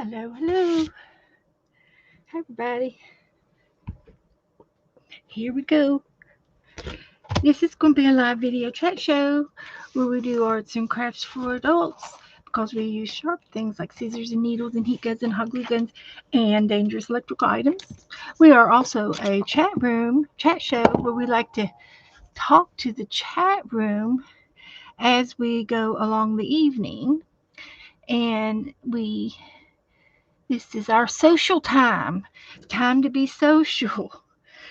Hello, hello. Hi, everybody. Here we go. This is going to be a live video chat show where we do arts and crafts for adults because we use sharp things like scissors and needles and heat guns and hot glue guns and dangerous electrical items. We are also a chat show where we like to talk to the chat room as we go along the evening. And this is our social time to be social.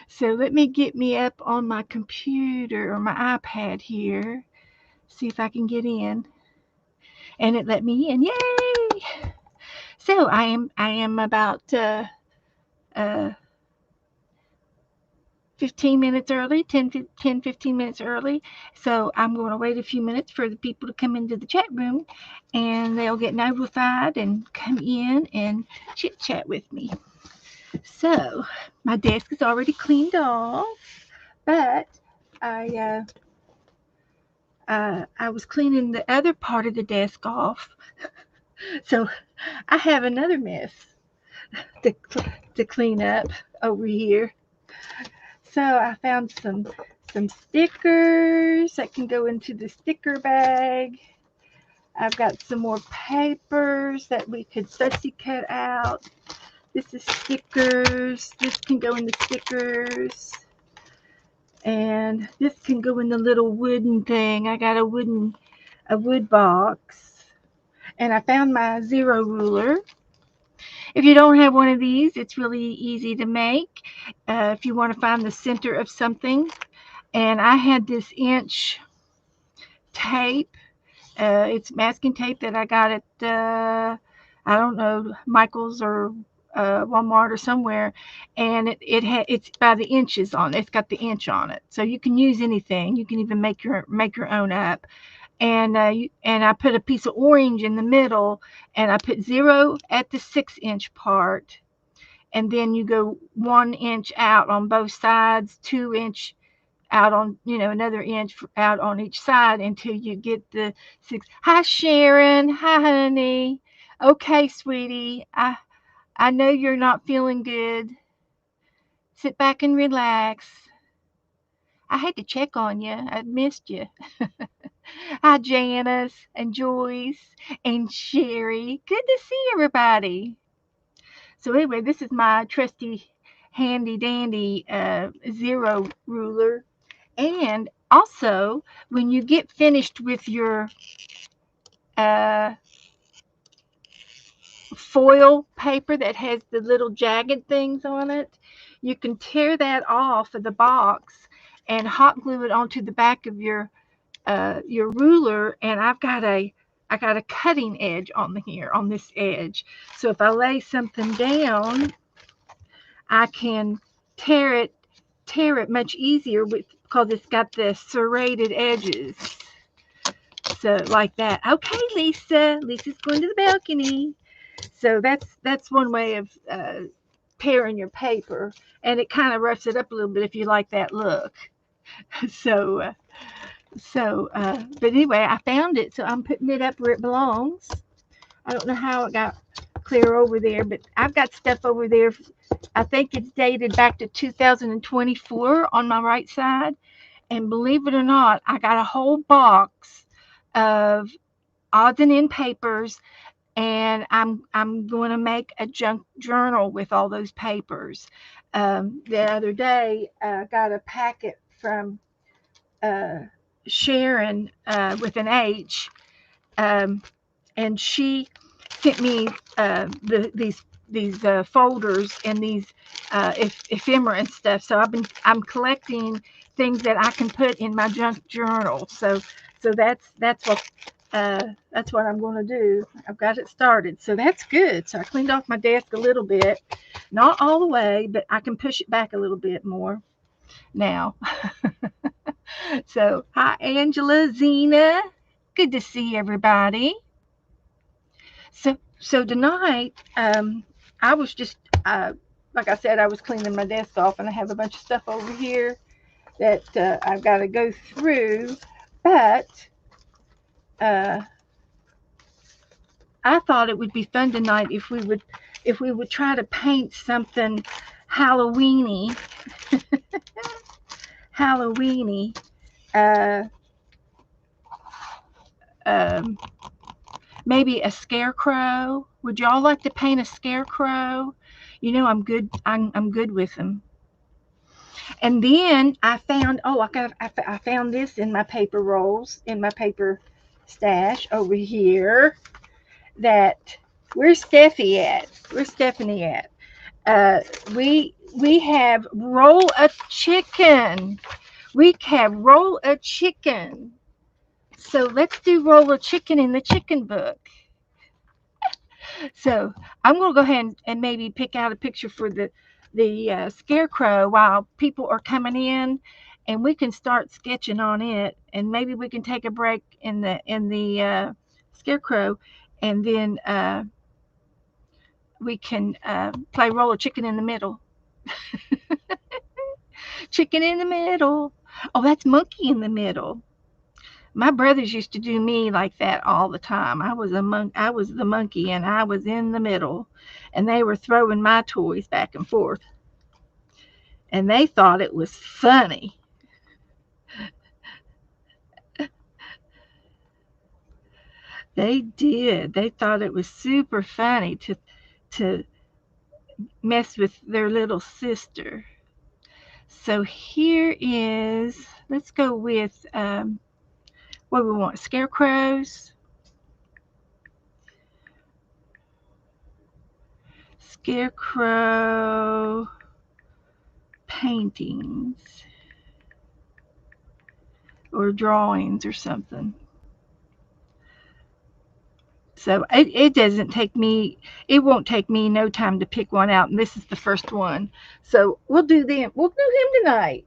So let me get me up on my computer or my iPad here. See if I can get in. And it let me in. Yay! So I am about uh 15 minutes early, 15 minutes early. So I'm going to wait a few minutes for the people to come into the chat room and they'll get notified and come in and chit chat with me. So my desk is already cleaned off, but I I was cleaning the other part of the desk off, so I have another mess to, to clean up over here. So I found some stickers that can go into the sticker bag. I've got some more papers that we could fussy cut out. This is stickers. This can go in the stickers. And this can go in the little wooden thing. I got a wood box. And I found my zero ruler. If you don't have one of these, it's really easy to make. If you want to find the center of something. And I had this inch tape. It's masking tape that I got at, I don't know, Michael's or Walmart or somewhere. And it's by the inches on it. It's got the inch on it. So you can use anything. You can even make your own up. And I put a piece of orange in the middle, and I put 0 at the 6-inch part, and then you go 1 inch out on both sides, 2 inch out on another inch out on each side until you get the 6. Hi Sharon, hi honey. Okay, sweetie, I know you're not feeling good. Sit back and relax. I had to check on you. I'd missed you. Hi, Janice and Joyce and Sherry. Good to see everybody. So anyway, this is my trusty, handy dandy zero ruler. And also, when you get finished with your uh, foil paper that has the little jagged things on it, you can tear that off of the box and hot glue it onto the back of your ruler. And I got a cutting edge on this edge. So if I lay something down, I can tear it much easier because it's got the serrated edges. So like that. Okay, Lisa's going to the balcony. So that's one way of tearing your paper, and it kind of roughs it up a little bit if you like that look. So but anyway, I found it, so I'm putting it up where it belongs. I don't know how it got clear over there, but I've got stuff over there. I think it's dated back to 2024 on my right side. And believe it or not, I got a whole box of odds and end papers, and I'm going to make a junk journal with all those papers. The other day, I got a packet from uh, Sharon with an H, um, and she sent me these folders and these ephemera and stuff. So I'm collecting things that I can put in my junk journal. So that's what I'm going to do. I've got it started, so that's good. So I cleaned off my desk a little bit, not all the way, but I can push it back a little bit more now. So hi Angela, Zena, good to see everybody. So tonight, I was just like I said, I was cleaning my desk off, and I have a bunch of stuff over here that I've got to go through. But uh, I thought it would be fun tonight if we would try to paint something Halloweeny, Halloweeny. Uh, um, Maybe a scarecrow. Would y'all like to paint a scarecrow? You know, I'm good with them. And then I found, I found this in my paper rolls, in my paper stash over here. That Where's Steffi at? Where's Stephanie at? We have roll a chicken. We have roll a chicken. So let's do roll a chicken in the chicken book. So I'm going to go ahead and maybe pick out a picture for the scarecrow while people are coming in, and we can start sketching on it, and maybe we can take a break in the scarecrow, and then we can play roll a chicken in the middle. Chicken in the middle. Oh, that's monkey in the middle. My brothers used to do me like that all the time. I was the monkey and I was in the middle, and they were throwing my toys back and forth, and they thought it was funny. They did. They thought it was super funny to mess with their little sister. So here is, let's go with what we want, scarecrows. Scarecrow paintings or drawings or something. So it doesn't take me, it won't take me no time to pick one out. And this is the first one. So we'll do them. We'll do him tonight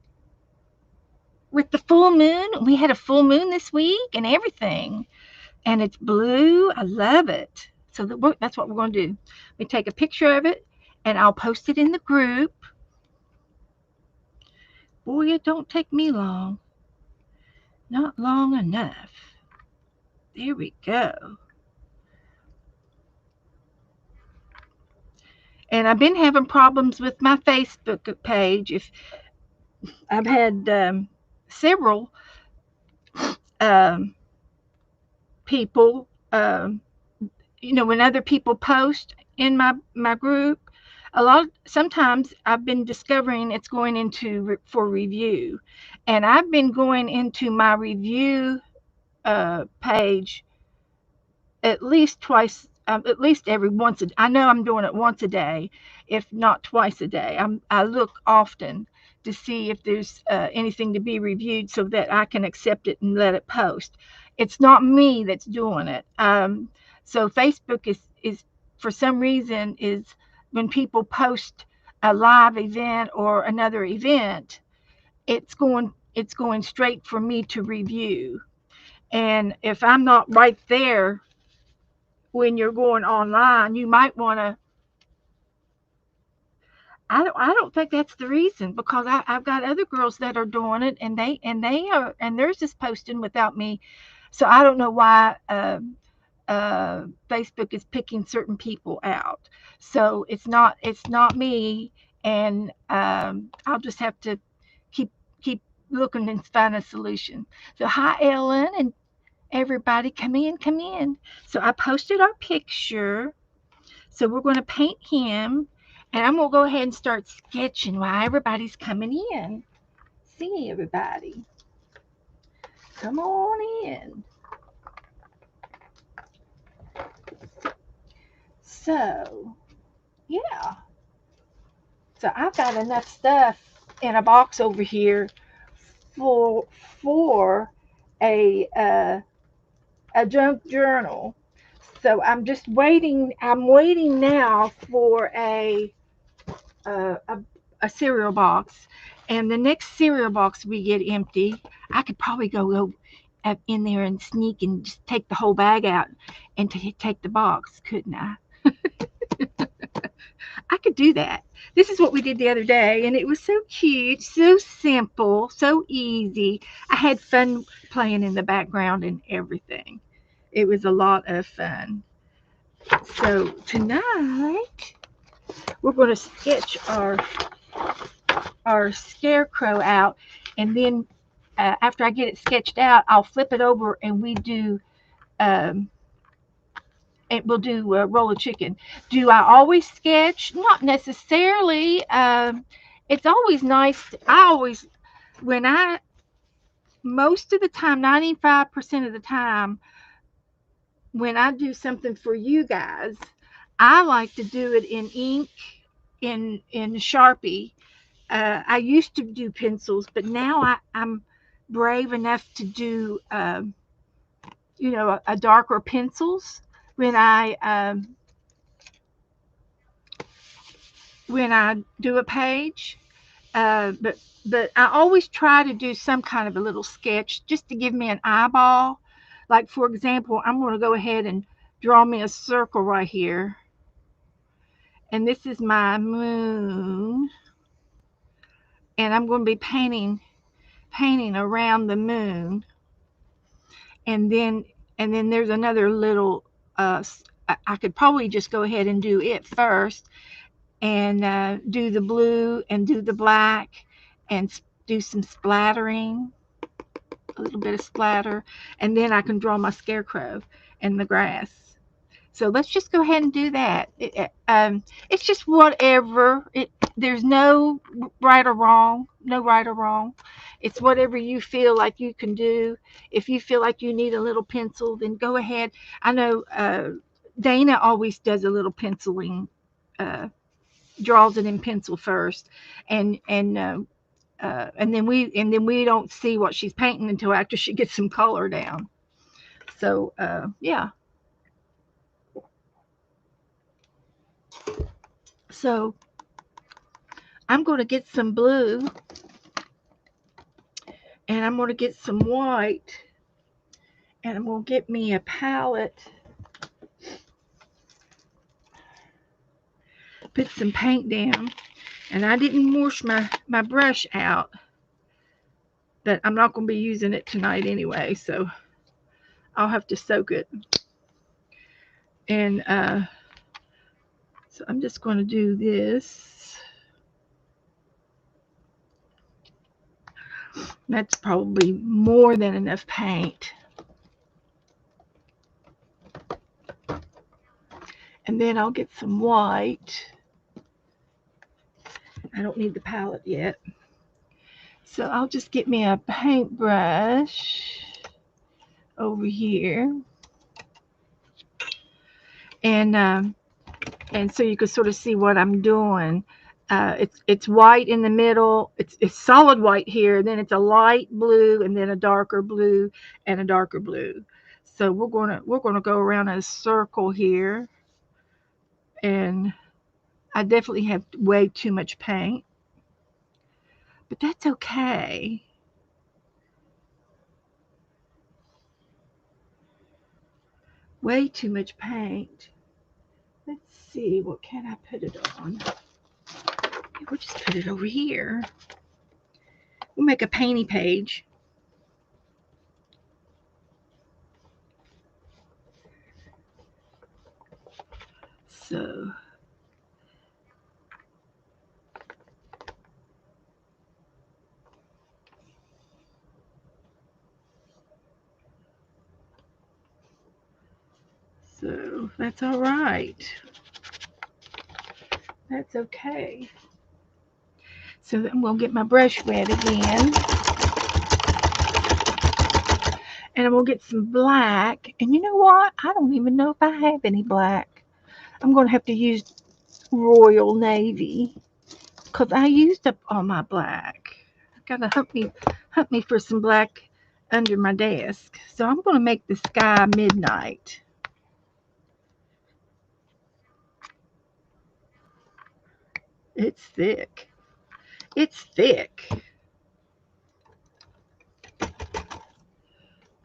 with the full moon. We had a full moon this week and everything. And it's blue. I love it. So that's what we're going to do. We take a picture of it and I'll post it in the group. Boy, it don't take me long. Not long enough. There we go. And I've been having problems with my Facebook page. If I've had several um, people, when other people post in my group, sometimes I've been discovering it's going into for review, and I've been going into my review page at least twice, at least every once a. I know I'm doing it once a day, if not twice a day. I look often to see if there's anything to be reviewed so that I can accept it and let it post. It's not me that's doing it. So Facebook is for some reason is when people post a live event or another event, it's going straight for me to review. And if I'm not right there when you're going online, you might want to. I don't think that's the reason, because I've got other girls that are doing it, and theirs is posting without me. So I don't know why Facebook is picking certain people out. So it's not me, and I'll just have to keep looking and find a solution. So hi, Ellen, and everybody, come in, come in. So I posted our picture. So we're going to paint him, and I'm going to go ahead and start sketching while everybody's coming in. See everybody. Come on in. So, yeah. So I've got enough stuff in a box over here for for a junk journal. So I'm just waiting. I'm waiting now for a, a, a cereal box, and the next cereal box we get empty, I could probably go in there and sneak and just take the whole bag out and take the box, couldn't I? I could do that. This is what we did the other day, and it was so cute, so simple, so easy. I had fun playing in the background and everything. It was a lot of fun. So tonight we're going to sketch our scarecrow out, and then after I get it sketched out, I'll flip it over and um, we'll do roll of chicken. Do I always sketch? Not necessarily. It's always nice. I always when I most of the time, 95% of the time, when I do something for you guys, I like to do it in ink, in Sharpie. I used to do pencils, but now I'm brave enough to do, a darker pencils when I do a page. But I always try to do some kind of a little sketch just to give me an eyeball. Like for example, I'm going to go ahead and draw me a circle right here, and this is my moon, and I'm going to be painting around the moon, and then there's another little. I could probably just go ahead and do it first, and do the blue and do the black, and do some splattering, a little bit of splatter, and then I can draw my scarecrow and the grass. So let's just go ahead and do that. It's just whatever. There's no right or wrong. No right or wrong. It's whatever you feel like you can do. If you feel like you need a little pencil, then go ahead. I know Dana always does a little penciling, uh, draws it in pencil first, and then we don't see what she's painting until after she gets some color down. So yeah. So I'm going to get some blue, and I'm going to get some white, and I'm going to get me a palette, put some paint down. And I didn't wash my brush out, but I'm not going to be using it tonight anyway, so I'll have to soak it. And so I'm just going to do this. That's probably more than enough paint. And then I'll get some white. I don't need the palette yet. So I'll just get me a paintbrush over here. And so you can sort of see what I'm doing. It's white in the middle. It's solid white here. Then it's a light blue, and then a darker blue, and a darker blue. So we're gonna go around in a circle here, and I definitely have way too much paint, but that's okay. Way too much paint. Let's see, what can I put it on? We'll just put it over here. We'll make a painty page. So that's all right. That's okay. So then we'll get my brush wet again. And we'll get some black. And you know what? I don't even know if I have any black. I'm going to have to use Royal Navy because I used up all my black. I've got to hunt me for some black under my desk. So I'm going to make the sky midnight. It's thick. It's thick.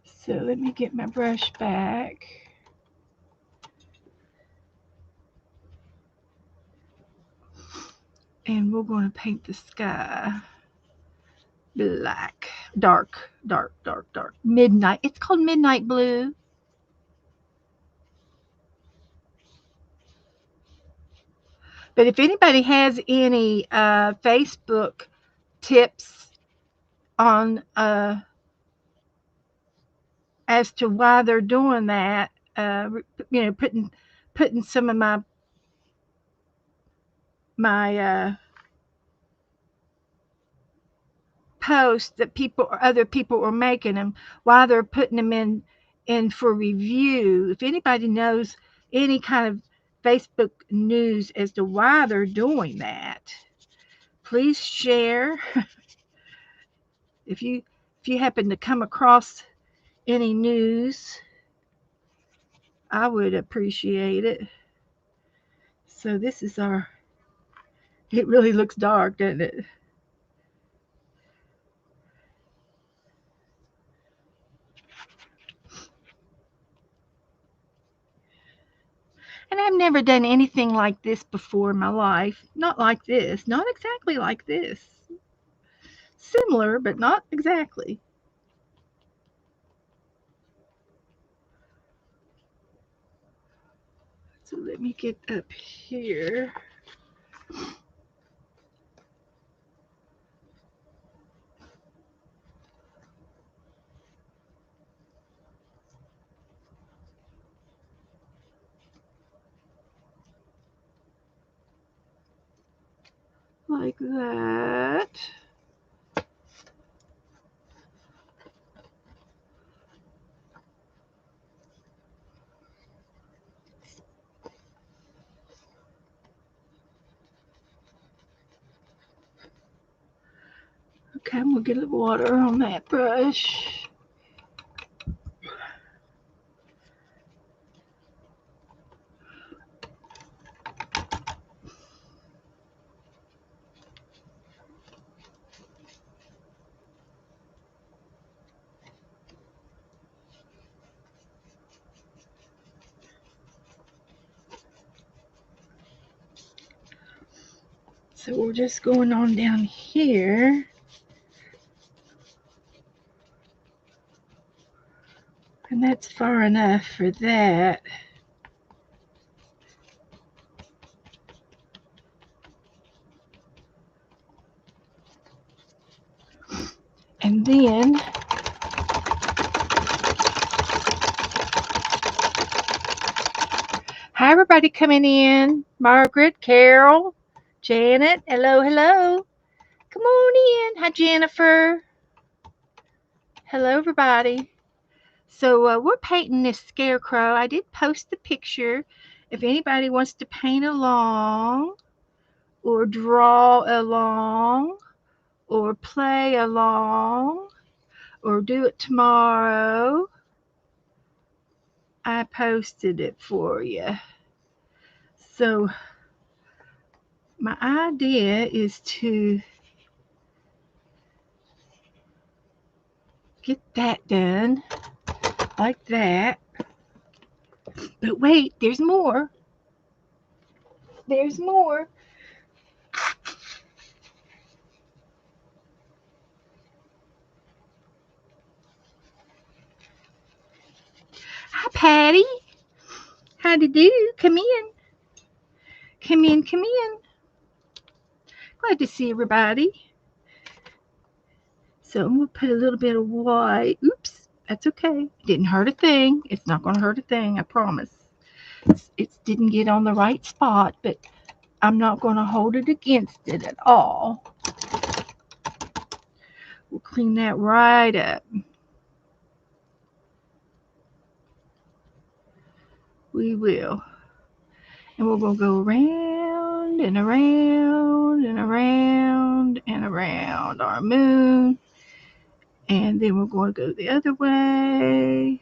So let me get my brush back. And we're going to paint the sky black. Dark, dark, dark, dark. Midnight. It's called midnight blue. But if anybody has any Facebook tips on as to why they're doing that, putting some of my posts that other people are making them, why they're putting them in for review. If anybody knows any kind of Facebook news as to why they're doing that, please share. If you happen to come across any news, I would appreciate it. So this is it really looks dark, doesn't it? And I've never done anything like this before in my life. Not like this. Not exactly like this. Similar, but not exactly. So let me get up here. Like that. Okay, I'm going to get a little water on that brush. So we're just going on down here. And that's far enough for that. And then hi everybody coming in. Margaret, Carol, Janet, hello, hello. Come on in. Hi Jennifer. Hello everybody. So we're painting this scarecrow. I did post the picture. If anybody wants to paint along or draw along or play along or do it tomorrow, I posted it for you. So my idea is to get that done like that. But wait, there's more. There's more. Hi, Patty. Howdy do. Come in. Come in, come in. Glad to see everybody. So I'm going to put a little bit of white. Oops, that's okay. Didn't hurt a thing. It's not going to hurt a thing, I promise. It didn't get on the right spot, but I'm not going to hold it against it at all. We'll clean that right up. We will. And we're going to go around and around and around and around our moon. And then we're going to go the other way.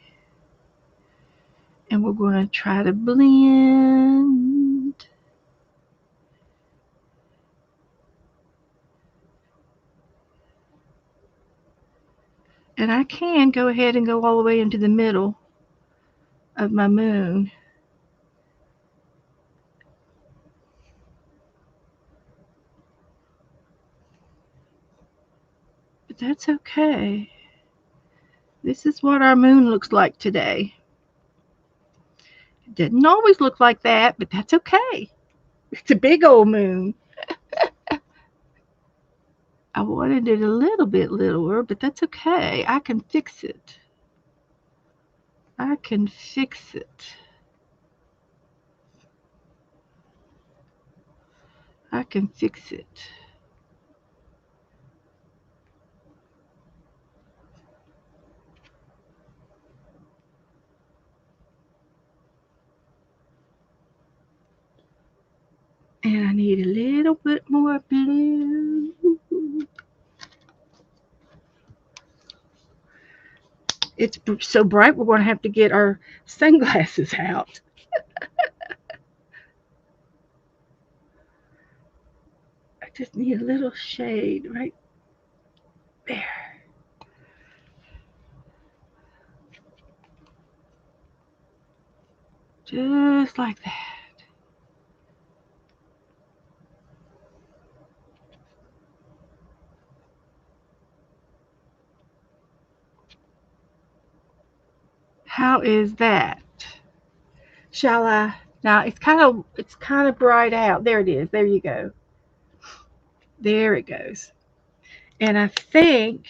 And we're going to try to blend. And I can go ahead and go all the way into the middle of my moon. But that's okay. This is what our moon looks like today. It didn't always look like that, but that's okay. It's a big old moon. I wanted it a little bit littler, but that's okay. I can fix it. I can fix it. I can fix it. And I need a little bit more blue. It's so bright we're going to have to get our sunglasses out. I just need a little shade right there. Just like that. How is that? Shall I? Now it's kind of bright out. There it is. There you go. There it goes. And I think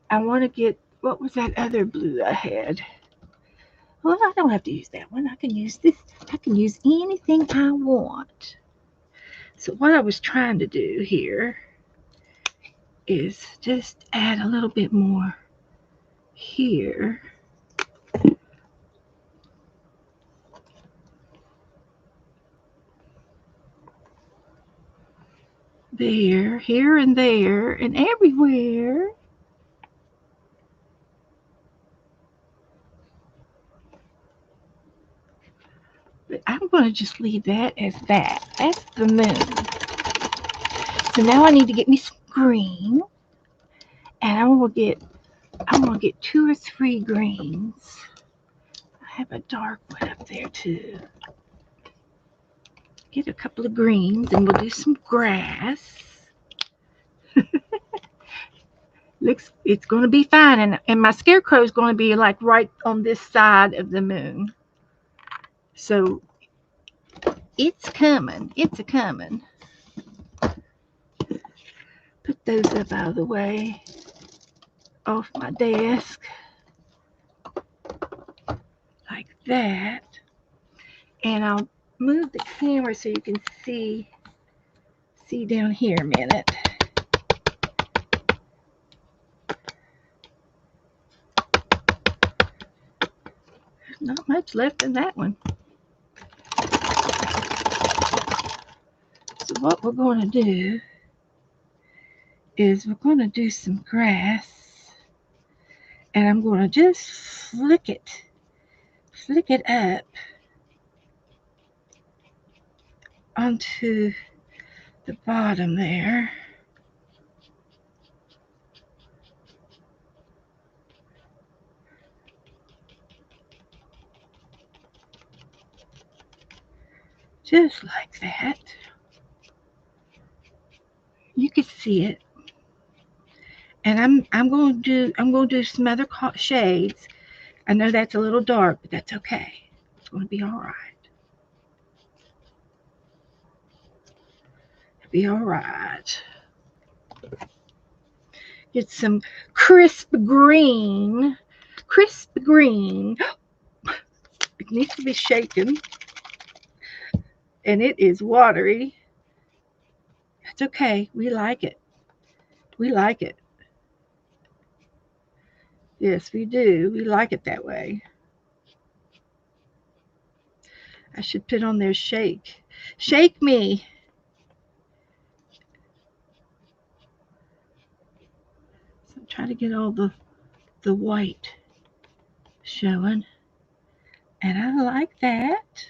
I want to get, what was that other blue I had? Well, I don't have to use that one. I can use this. I can use anything I want. So what I was trying to do here is just add a little bit more here. There, here and there, and everywhere. But I'm going to just leave that as that. That's the moon. So now I need to get me some green, and I'm gonna get 2 or 3 greens. I have a dark one up there too. Get a couple of greens, and we'll do some grass. It's going to be fine, and my scarecrow is going to be like right on this side of the moon. So it's coming. It's a coming. Put those up out of the way, off my desk, like that. And I'll move the camera so you can see down here a minute. There's not much left in that one. So what we're going to do is we're going to do some grass, and I'm going to just flick it up onto the bottom there. Just like that. You can see it. And I'm going to do some other shades. I know that's a little dark, but that's okay. It's going to be all right. It'll be all right. Get some crisp green. Crisp green. It needs to be shaken. And it is watery. That's okay. We like it. We like it. Yes, we do. We like it that way. I should put on there shake. Shake me. So I'm trying to get all the white showing. And I like that.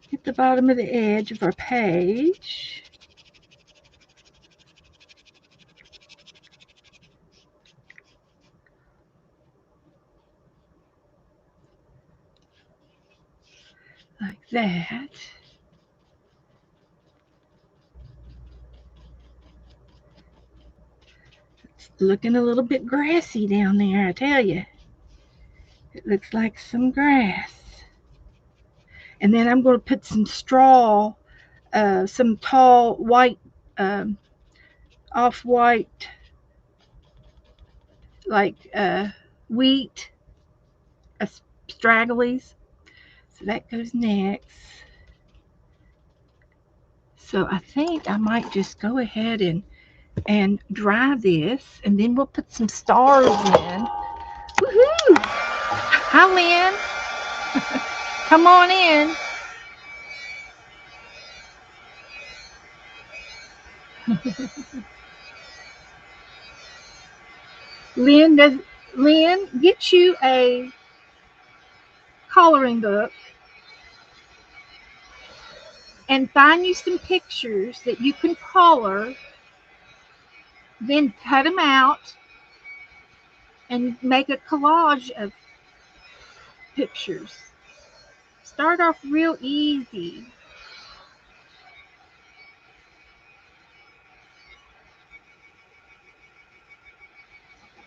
Hit the bottom of the edge of our page. Like that. Looking a little bit grassy down there, I tell you. It looks like some grass. And then I'm going to put some straw, some tall white, um, off-white, like wheat, uh, stragglies. So that goes next. So I think I might just go ahead and dry this, and then we'll put some stars in. Woohoo! Hi, Lynn. Come on in. Lynn, get you a coloring book and find you some pictures that you can color, then cut them out and make a collage of pictures. Start off real easy.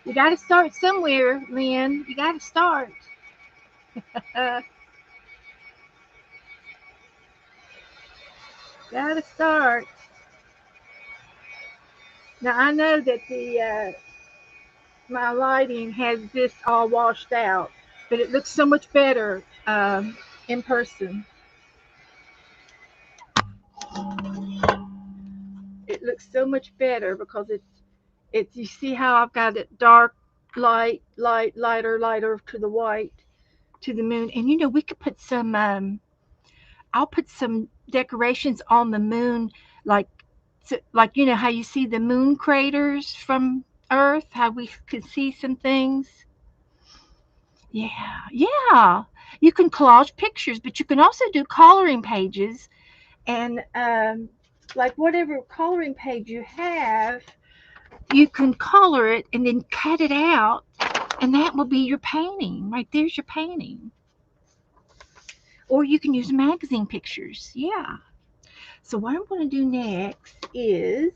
You got to start somewhere, Lynn. You got to start. Got to start. Now I know that the my lighting has this all washed out, but it looks so much better in person. It looks so much better because it's you see how I've got it dark, light, lighter to the white, to the moon. And you know, we could put some I'll put some decorations on the moon, like like you know how you see the moon craters from Earth, how we could see some things. Yeah, yeah. You can collage pictures, but you can also do coloring pages, and like whatever coloring page you have, you can color it and then cut it out, and that will be your painting. Right there's your painting. Or you can use magazine pictures. Yeah. So what I'm going to do next is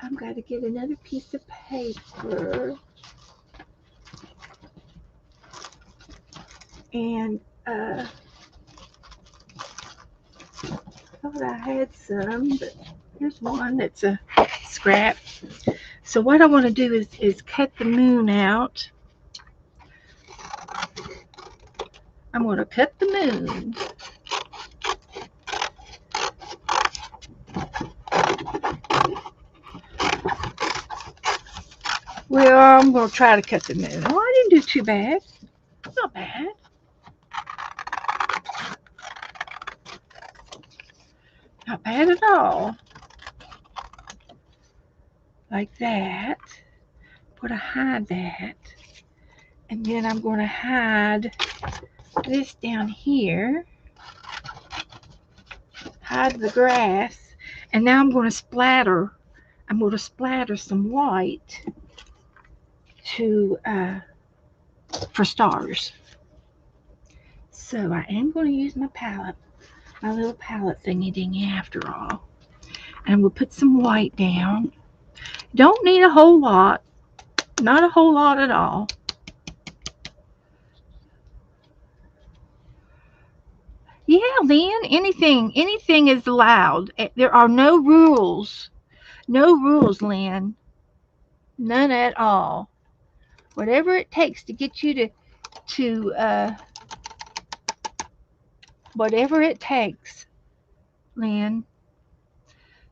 I'm going to get another piece of paper, and thought I had some, but here's one that's a scrap. So what I want to do is cut the moon out. I'm going to cut the moon. Well, I'm going to try to cut the moon. Oh, I didn't do too bad. Not bad. Not bad at all. Like that. I'm going to hide that. And then I'm going to hide this down here. Hide the grass. And now I'm going to splatter. I'm going to splatter some white to for stars. So I am going to use my palette, my little palette thingy dingy after all. And we'll put some white down. Don't need a whole lot. Not a whole lot at all. Yeah, Lynn, anything is allowed. There are no rules. No rules, Lynn. None at all. Whatever it takes to get you to whatever it takes, Lynn.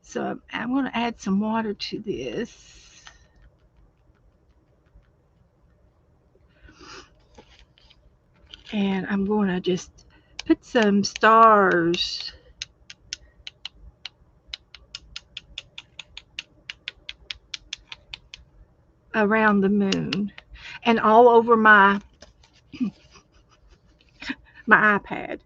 So I'm going to add some water to this. And I'm going to just put some stars around the moon and all over my iPad.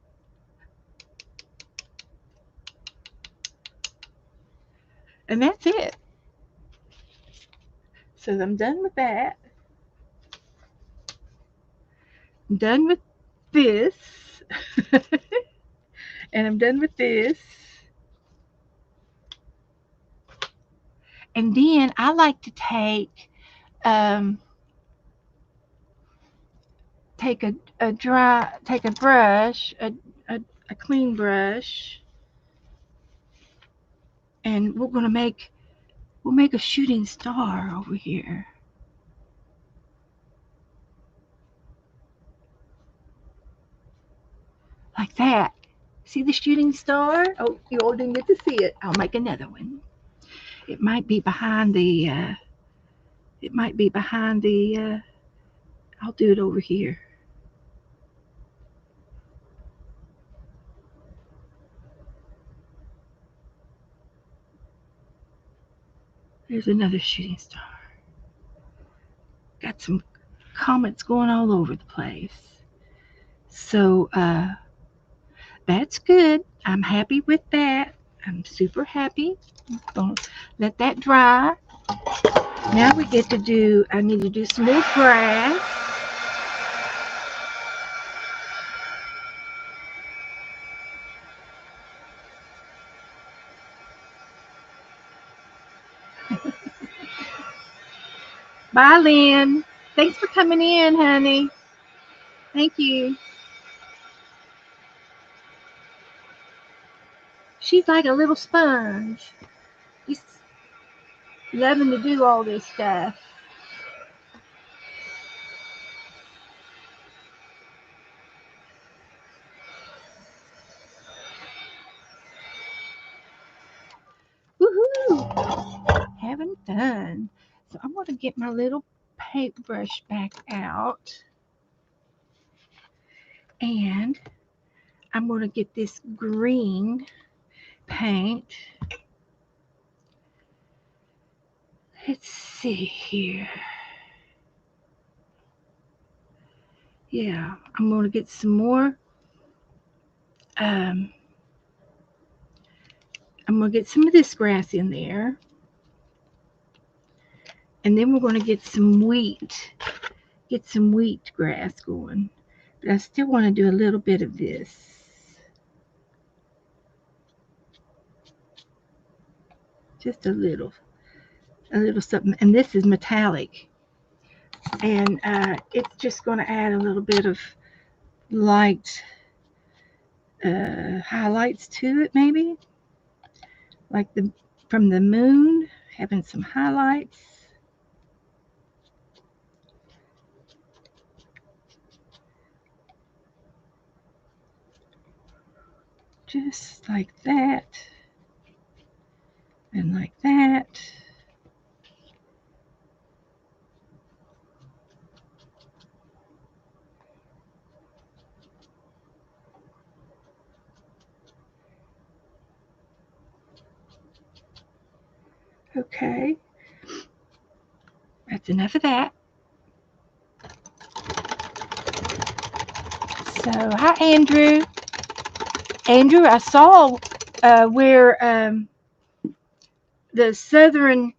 And that's it. So I'm done with that. I'm done with this. And I'm done with this. And then I like to um, take a brush, a clean brush, and we'll make a shooting star over here. Like that. See the shooting star? Oh, you all didn't get to see it. I'll make another one. It might be behind the, it might be behind the, I'll do it over here. There's another shooting star. Got some comets going all over the place. So, that's good. I'm happy with that. I'm super happy. I'm gonna let that dry. Now we get to I need to do some more grass. Bye, Lynn. Thanks for coming in, honey. Thank you. She's like a little sponge. She's loving to do all this stuff. Woohoo! Having fun. So I'm going to get my little paintbrush back out. And I'm going to get this green paint. Let's see here. Yeah, I'm going to get some more. Um, I'm going to get some of this grass in there. And then we're going to get some wheat grass going. But I still want to do a little bit of this. Just a little something. And this is metallic. And it's just going to add a little bit of light highlights to it, maybe. Like from the moon, having some highlights. Just like that. And like that. Okay. That's enough of that. So, hi, Andrew. Andrew, I saw where the southern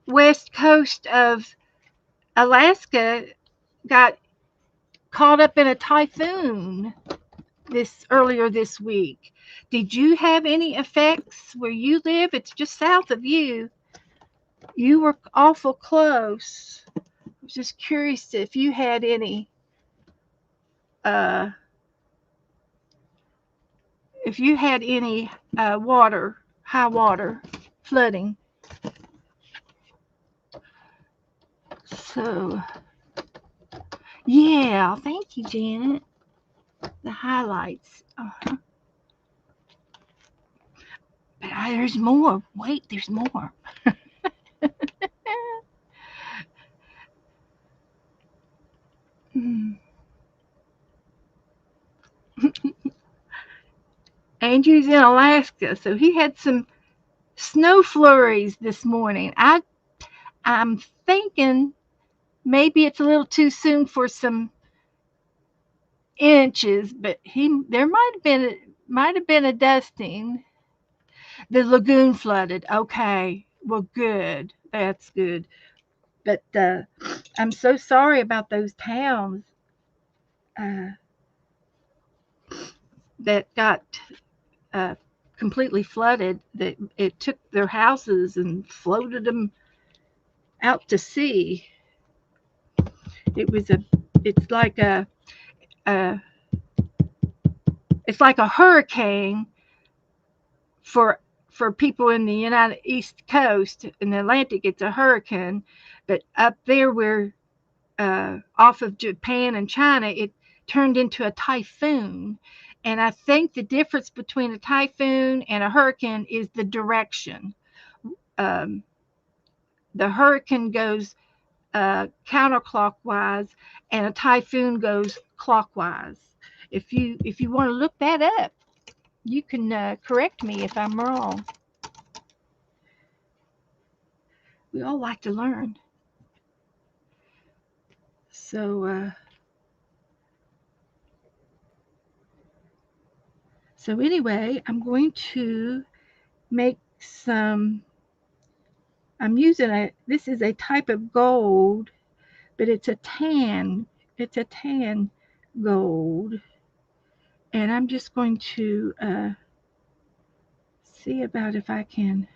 west coast of Alaska got caught up in a typhoon earlier this week. Did you have any effects where you live? It's just south of you. You were awful close. I was just curious if you had any uh, high water, flooding. So, yeah, thank you, Janet. The highlights. But there's more. Wait, there's more. Andrew's in Alaska, so he had some snow flurries this morning. I'm thinking maybe it's a little too soon for some inches, but there might have been a dusting. The lagoon flooded. Okay, well, good. That's good. But I'm so sorry about those towns uh, that got uh, completely flooded. That it took their houses and floated them out to sea. It was a it's like a it's like a hurricane for people in the United East Coast. In the Atlantic, it's a hurricane, but up there where off of Japan and China, it turned into a typhoon. And I think the difference between a typhoon and a hurricane is the direction. Um, the hurricane goes counterclockwise, and a typhoon goes clockwise. If you want to look that up, you can correct me if I'm wrong. We all like to learn. So anyway, I'm going to make some. I'm using this is a type of gold, but it's a tan. It's a tan gold. And I'm just going to see about if I can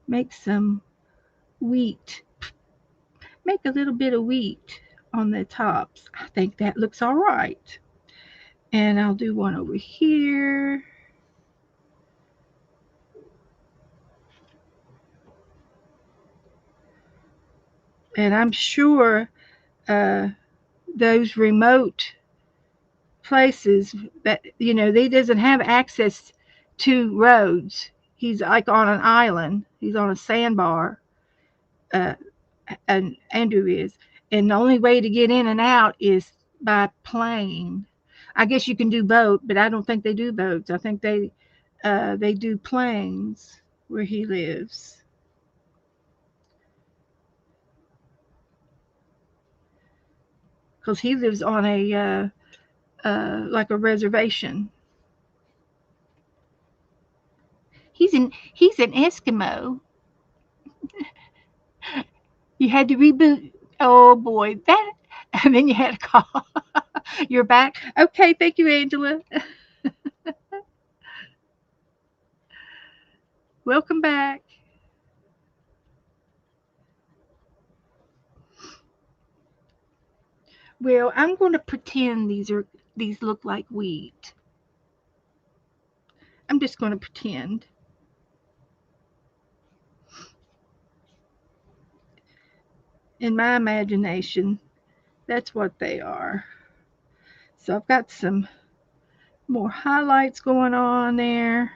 make some wheat. Make a little bit of wheat on the tops. I think that looks all right. And I'll do one over here. And I'm sure those remote places that, they doesn't have access to roads. He's like on an island. He's on a sandbar. Uh, and Andrew is. And the only way to get in and out is by plane. I guess you can do boat, but I don't think they do boats. I think they do planes where he lives. Because he lives on a like a reservation. He's an Eskimo. You had to reboot. Oh boy, that and then you had a call. You're back. Okay, thank you, Angela. Welcome back. Well, I'm going to pretend these look like wheat. I'm just going to pretend. In my imagination, that's what they are. So I've got some more highlights going on there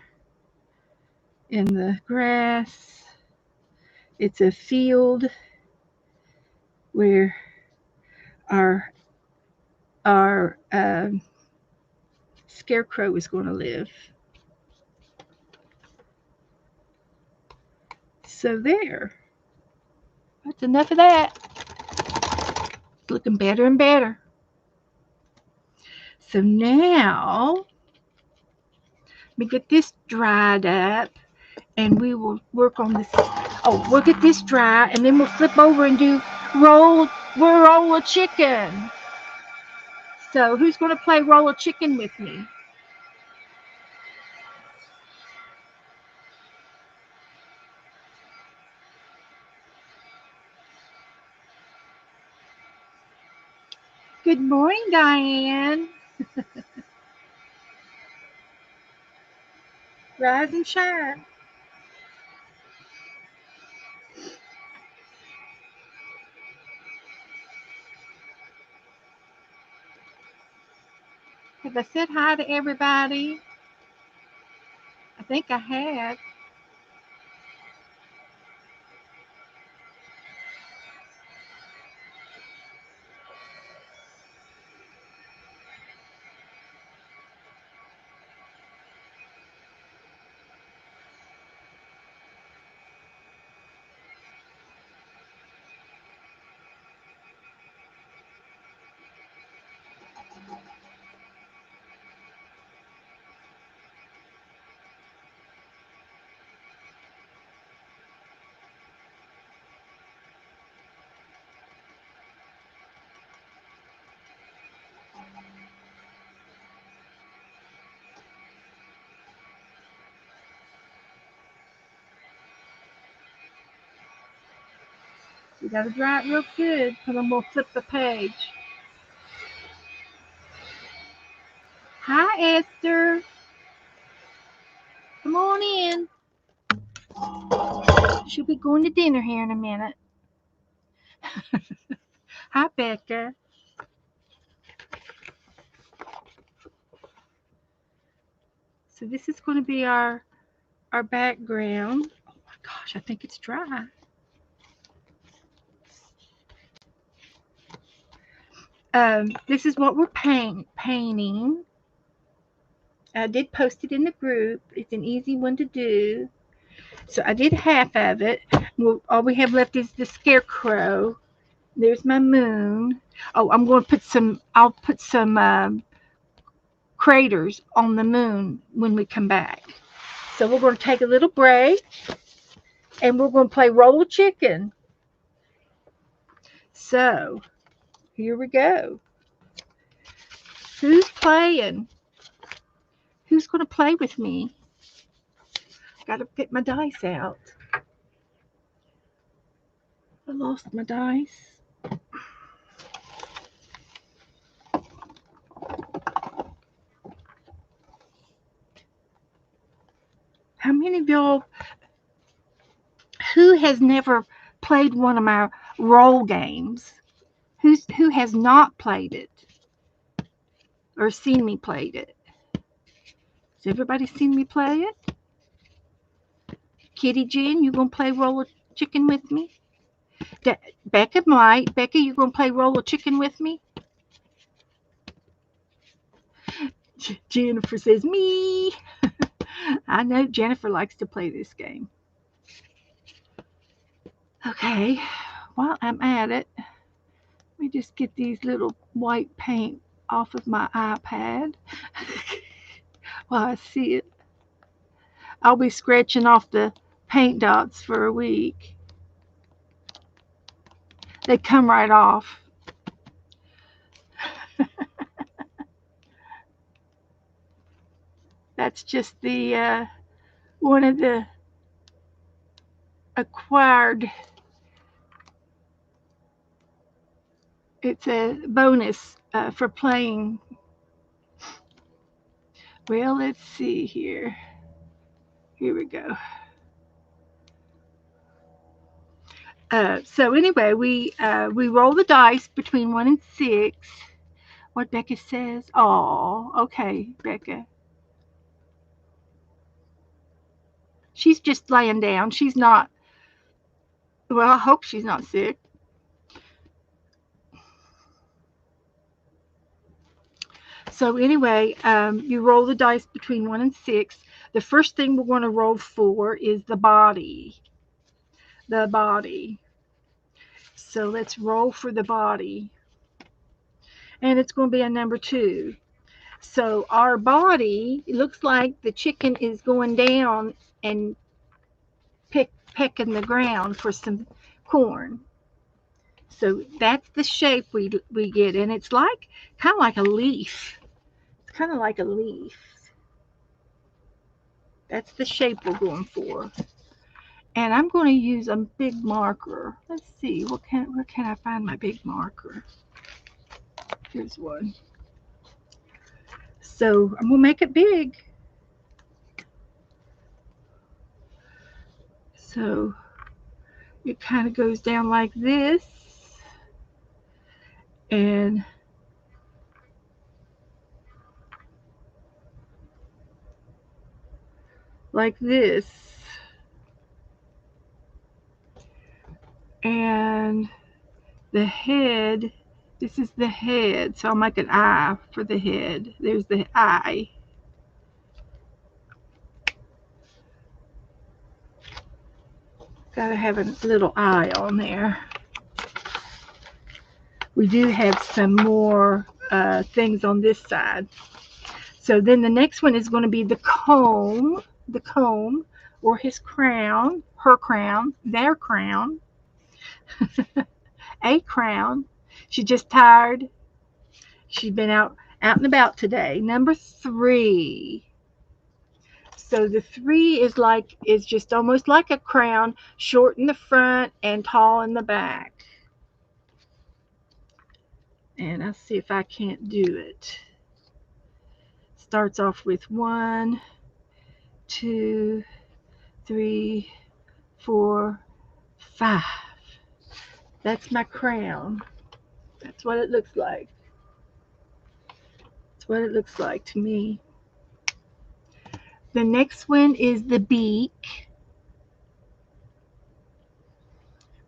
in the grass. It's a field where our scarecrow is going to live. So there. That's enough of that. It's looking better and better. So now, let me get this dried up, and we will work on this. Oh, we'll get this dry, and then we'll flip over and do roll a chicken. So who's going to play roll a chicken with me? Good morning, Diane. Rise and shine. Have I said hi to everybody? I think I have. You gotta dry it real good, because I'm gonna flip the page. Hi, Esther. Come on in. She'll be going to dinner here in a minute. Hi, Becca. So this is going to be our background. Oh my gosh, I think it's dry. This is what we're painting. I did post it in the group. It's an easy one to do. So I did half of it. All we have left is the scarecrow. There's my moon. Oh, I'm going to put some. I'll put some craters on the moon when we come back. So we're going to take a little break, and we're going to play Roll Chicken. So here we go. Who's playing? Who's going to play with me? Got to get my dice out. I lost my dice. How many of y'all, who has never played one of my roll games? Who has not played it or seen me play it? Has everybody seen me play it? Kitty Jean, you gonna play Roll of Chicken with me? Becca might. Becca, you gonna play Roll of Chicken with me? Jennifer says me. I know Jennifer likes to play this game. Okay, while I'm at it, let me just get these little white paint off of my iPad while I see it. I'll be scratching off the paint dots for a week. They come right off. That's just the one of the acquired. It's a bonus for playing. Well, let's see here. Here we go. So anyway, we roll the dice between 1 and 6. What Becca says. Oh, okay, Becca. She's just laying down. She's not. Well, I hope she's not sick. So anyway, you roll the dice between 1 and 6. The first thing we're going to roll for is the body. The body. So let's roll for the body. And it's going to be a number 2. So our body, it looks like the chicken is going down and pecking the ground for some corn. So that's the shape we get, and it's like kind of like a leaf. It's kind of like a leaf. That's the shape we're going for. And I'm going to use a big marker. Let's see, where can I find my big marker? Here's one. So I'm going to make it big. So it kind of goes down like this. And like this. And the head, this is the head. So I'll make an eye for the head. There's the eye. Gotta have a little eye on there. We do have some more things on this side. So then the next one is going to be the comb, or his crown, her crown, their crown, a crown. She's just tired. She's been out and about today. Number 3. So the 3 is just almost like a crown, short in the front and tall in the back. And I'll see if I can't do it. Starts off with 1, 2, 3, 4, 5. That's my crown. That's what it looks like. That's what it looks like to me. The next one is the beak.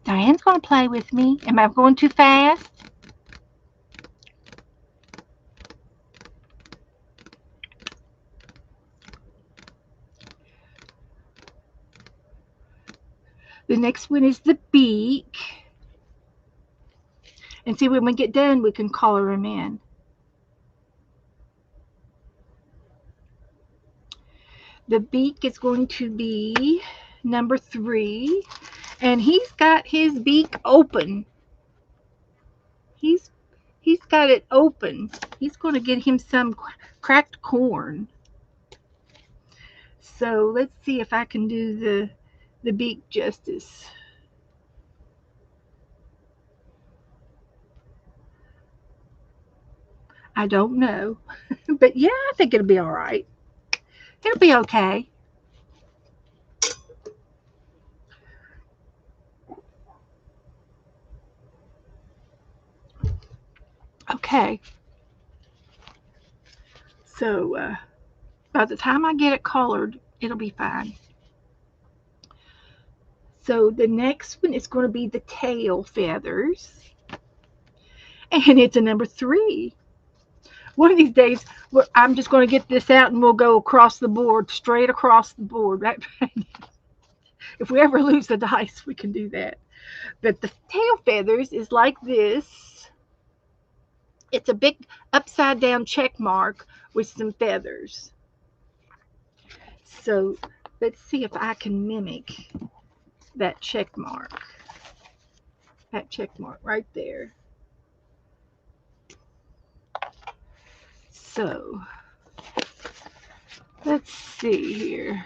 Diane's going to play with me. Am I going too fast? The next one is the beak. And see, when we get done, we can color them in. The beak is going to be number 3. And he's got his beak open. He's got it open. He's going to get him some cracked corn. So let's see if I can do the beak justice. I don't know. But yeah, I think it'll be all right. It'll be okay. Okay. So by the time I get it colored, it'll be fine. So the next one is going to be the tail feathers. And it's a number 3. One of these days, I'm just going to get this out and we'll go across the board, straight across the board. Right? If we ever lose the dice, we can do that. But the tail feathers is like this. It's a big upside down check mark with some feathers. So let's see if I can mimic that check mark. That check mark right there. So let's see here.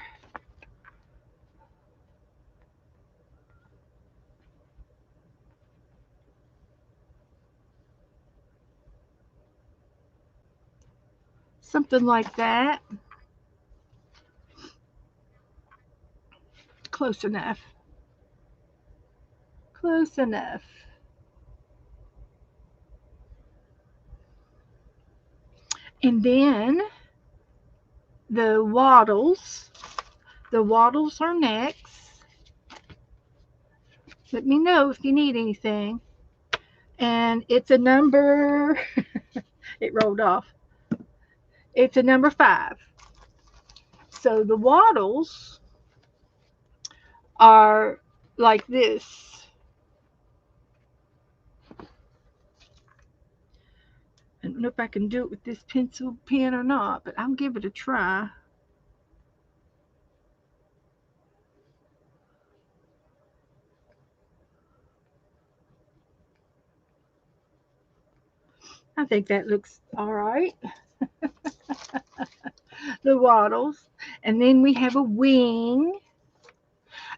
Something like that. Close enough. Close enough. And then the wattles. The wattles are next. Let me know if you need anything. And it's a number, it rolled off. It's a number 5. So the wattles are like this. I don't know if I can do it with this pencil pen or not, but I'll give it a try. I think that looks all right. The wattles. And then we have a wing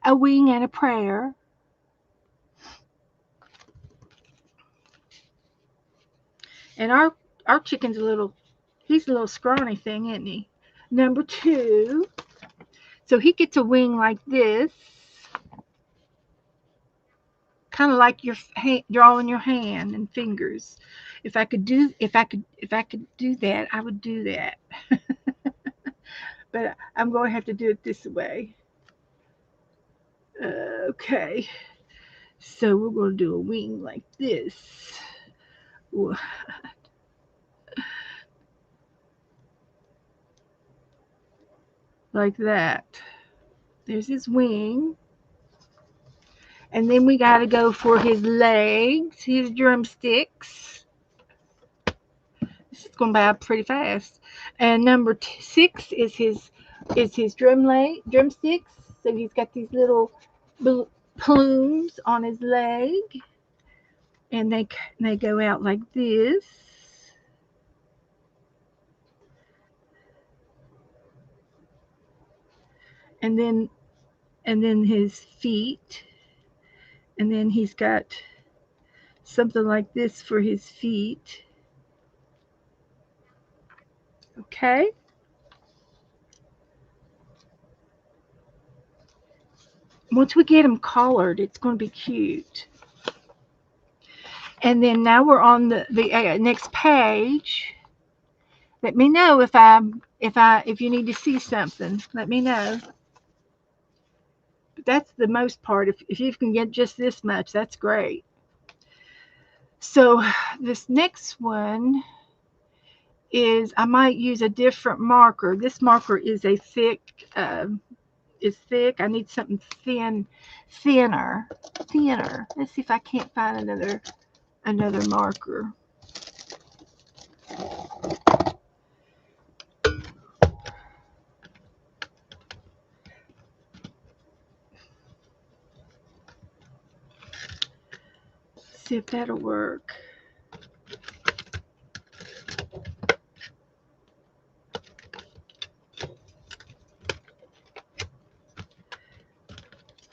and a prayer. And our chicken's he's a little scrawny thing, isn't he? Number 2. So he gets a wing like this. Kind of like your drawing your hand and fingers. If I could do that, I would do that. But I'm going to have to do it this way. Okay. So we're going to do a wing like this. Like that. There's his wing. And then we got to go for his legs, his drumsticks. This is going by pretty fast. And number 6 is his drumsticks. So he's got these little plumes on his leg, and they go out like this. and then his feet, and then he's got something like this for his feet. Okay. Once we get him collared, it's going to be cute. And then now we're on the next page. Let me know if you need to see something. Let me know. But that's the most part. If you can get just this much, that's great. So this next one is, I might use a different marker. This marker is a thick. Is thick. I need something thinner. Let's see if I can't find another marker. See if that'll work.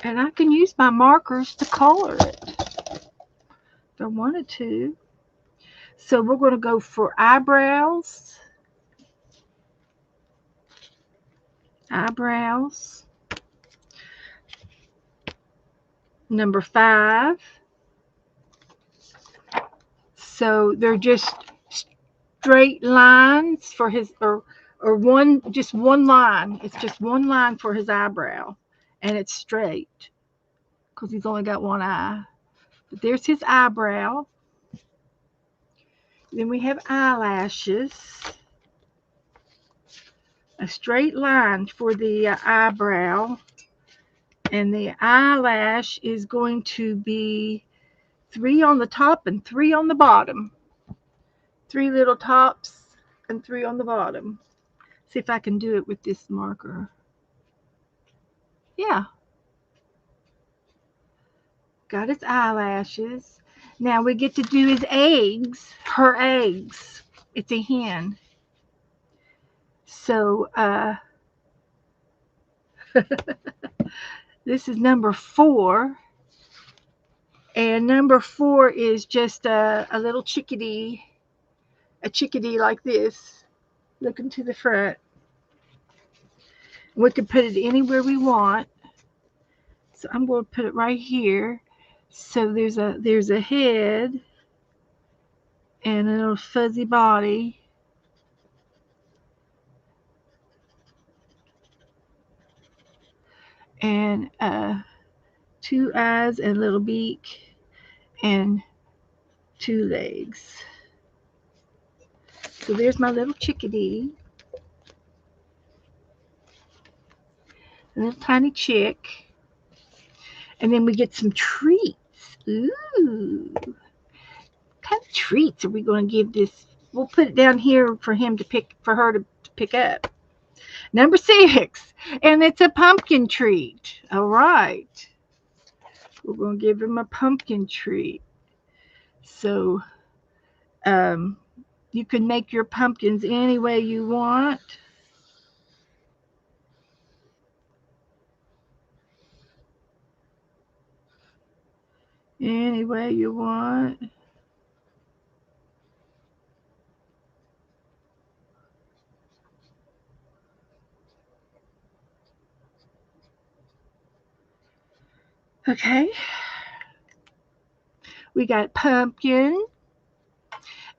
And I can use my markers to color it if I wanted to. So we're going to go for eyebrows. Eyebrows. Number 5. So they're just straight lines for his, or just one line. It's just one line for his eyebrow, and it's straight because he's only got one eye. But there's his eyebrow. Then we have eyelashes. A straight line for the eyebrow, and the eyelash is going to be 3 on the top and 3 on the bottom. 3 little tops and 3 on the bottom. See if I can do it with this marker. Yeah. Got his eyelashes. Now we get to do his eggs, her eggs. It's a hen. So this is number 4. And number 4 is just a little chickadee, a chickadee like this, looking to the front. We can put it anywhere we want. So I'm going to put it right here. So there's a head and a little fuzzy body. And 2 eyes and a little beak and 2 legs. So there's my little chickadee. A little tiny chick. And then we get some treats. Ooh. What kind of treats are we going to give this? We'll put it down here for her to pick up. Number 6. And it's a pumpkin treat. All right. We're going to give him a pumpkin treat. So you can make your pumpkins any way you want. Any way you want. Okay. We got pumpkin.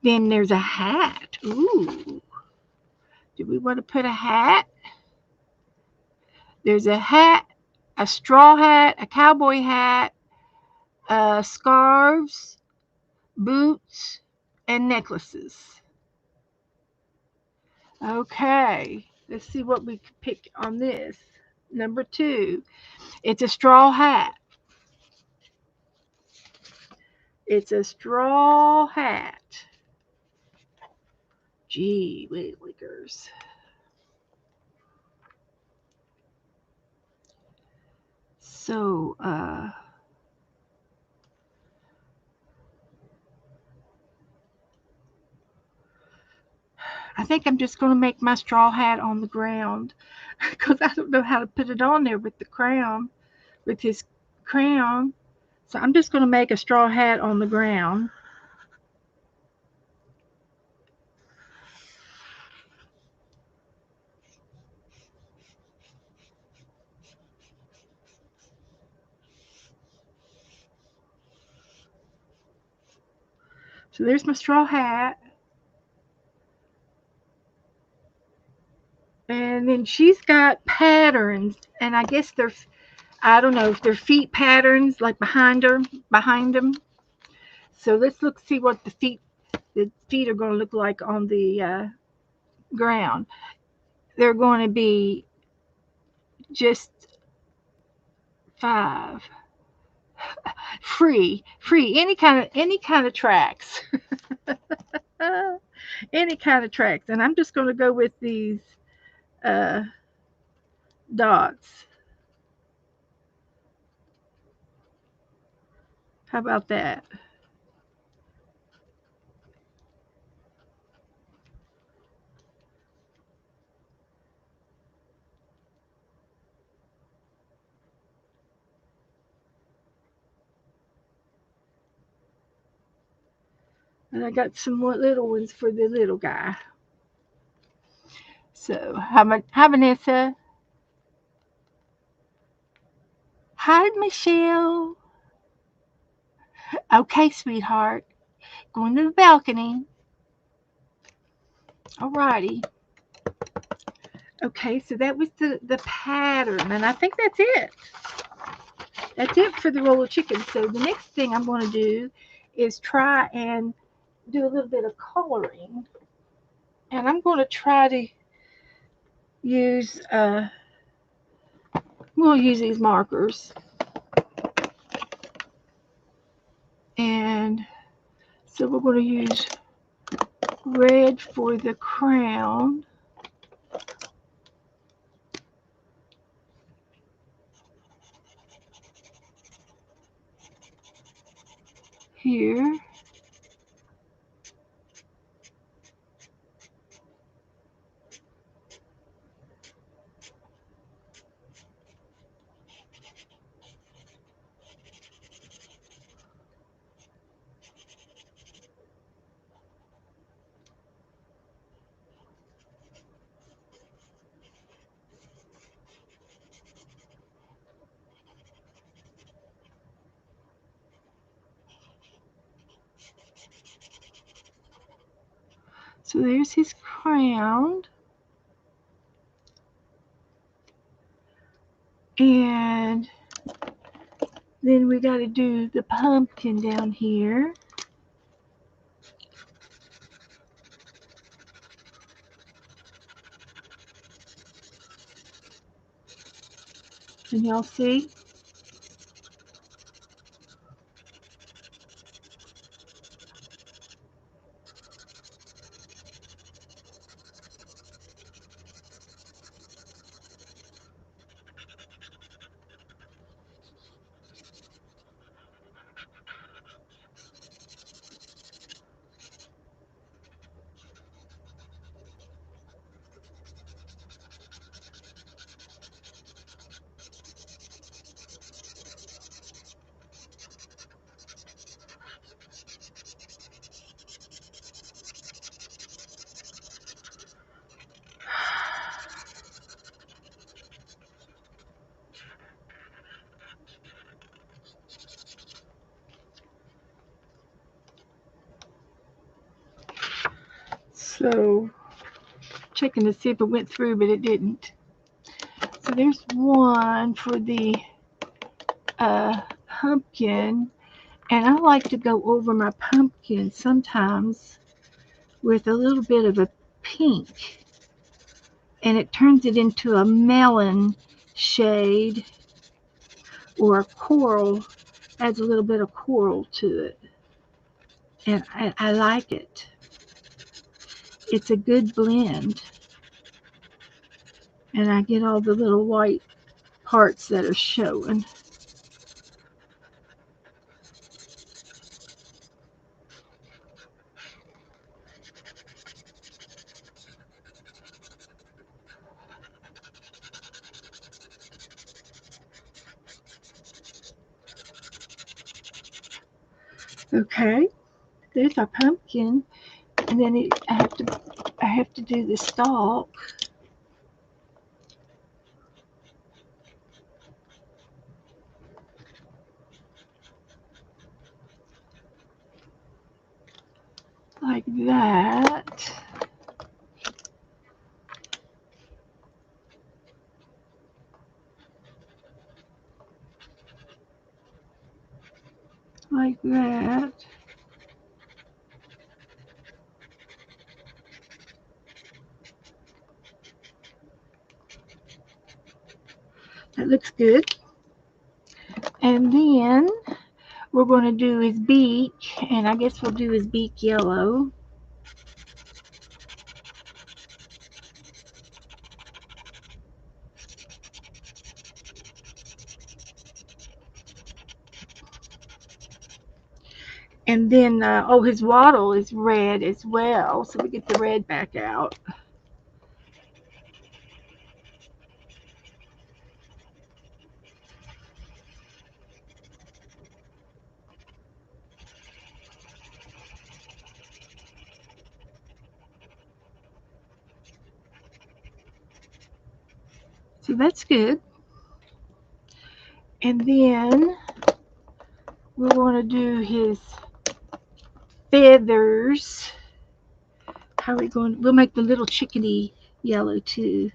Then there's a hat. Ooh. Do we want to put a hat? There's a hat, a straw hat, a cowboy hat, scarves, boots, and necklaces. Okay. Let's see what we can pick on this. Number 2. It's a straw hat. It's a straw hat. Gee, willikers. So, I think I'm just going to make my straw hat on the ground because I don't know how to put it on there with the crown, with his crown. So I'm just going to make a straw hat on the ground. So there's my straw hat. And then she's got patterns, and I guess they're, I don't know if they're feet patterns like behind her, behind them. So let's look, see what the feet are going to look like on the ground. They're going to be just 5, free, any kind of tracks, any kind of tracks. And I'm just going to go with these uh, dots. How about that? And I got some more little ones for the little guy. So, hi, Vanessa. Hi, Michelle. Okay, sweetheart. Going to the balcony. Alrighty. Okay, so that was the pattern, and I think that's it. That's it for the roller chicken. So the next thing I'm going to do is try and do a little bit of coloring, and I'm going to try to use we'll use these markers, and so we're going to use red for the crown. Here. So there's his crown. And then we got to do the pumpkin down here. Can y'all see? So checking to see if it went through, but it didn't. So there's one for the pumpkin, and I like to go over my pumpkin sometimes with a little bit of a pink, and it turns it into a melon shade or a coral, adds a little bit of coral to it, and I like it. It's a good blend, and I get all the little white parts that are showing. Okay, there's our pumpkin, and then I have to do the stalk. Like that. Like that. That looks good. And then we're going to do his beak, and I guess we'll do his beak yellow. And then, oh, his wattle is red as well, so we get the red back out. So that's good. And then we want to do his feathers. How are we going? We'll make the little chickadee yellow too.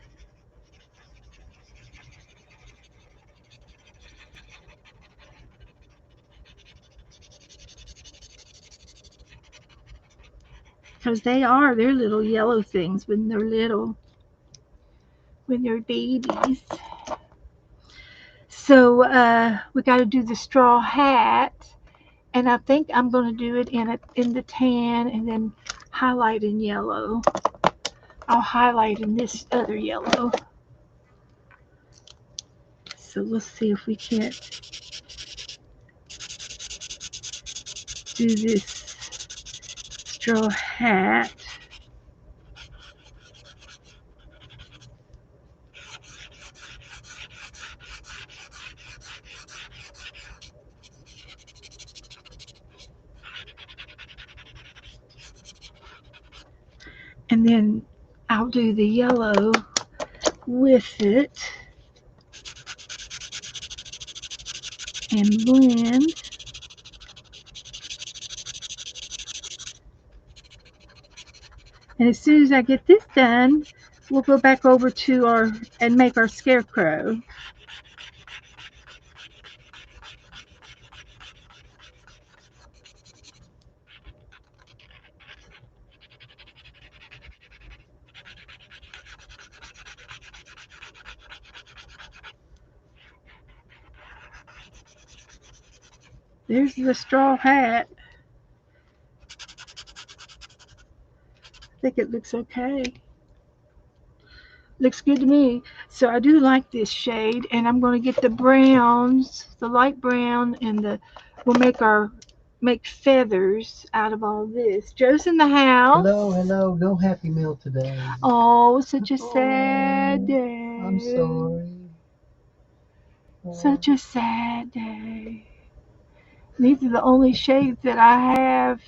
Because they're little yellow things when they're little, when they're babies. So we got to do the straw hat, and I think I'm going to do it in the tan and then highlight in yellow. I'll highlight in this other yellow. So we'll see if we can't do this straw hat. And then I'll do the yellow with it and blend. And as soon as I get this done, we'll go back over to and make our scarecrow. There's the straw hat. I think it looks okay. Looks good to me. So I do like this shade, and I'm going to get the browns, the light brown, and we'll make feathers out of all this. Joe's in the house. Hello. No Happy Meal today. Oh, such a sad day. I'm sorry. Such a sad day. These are the only shades that I have.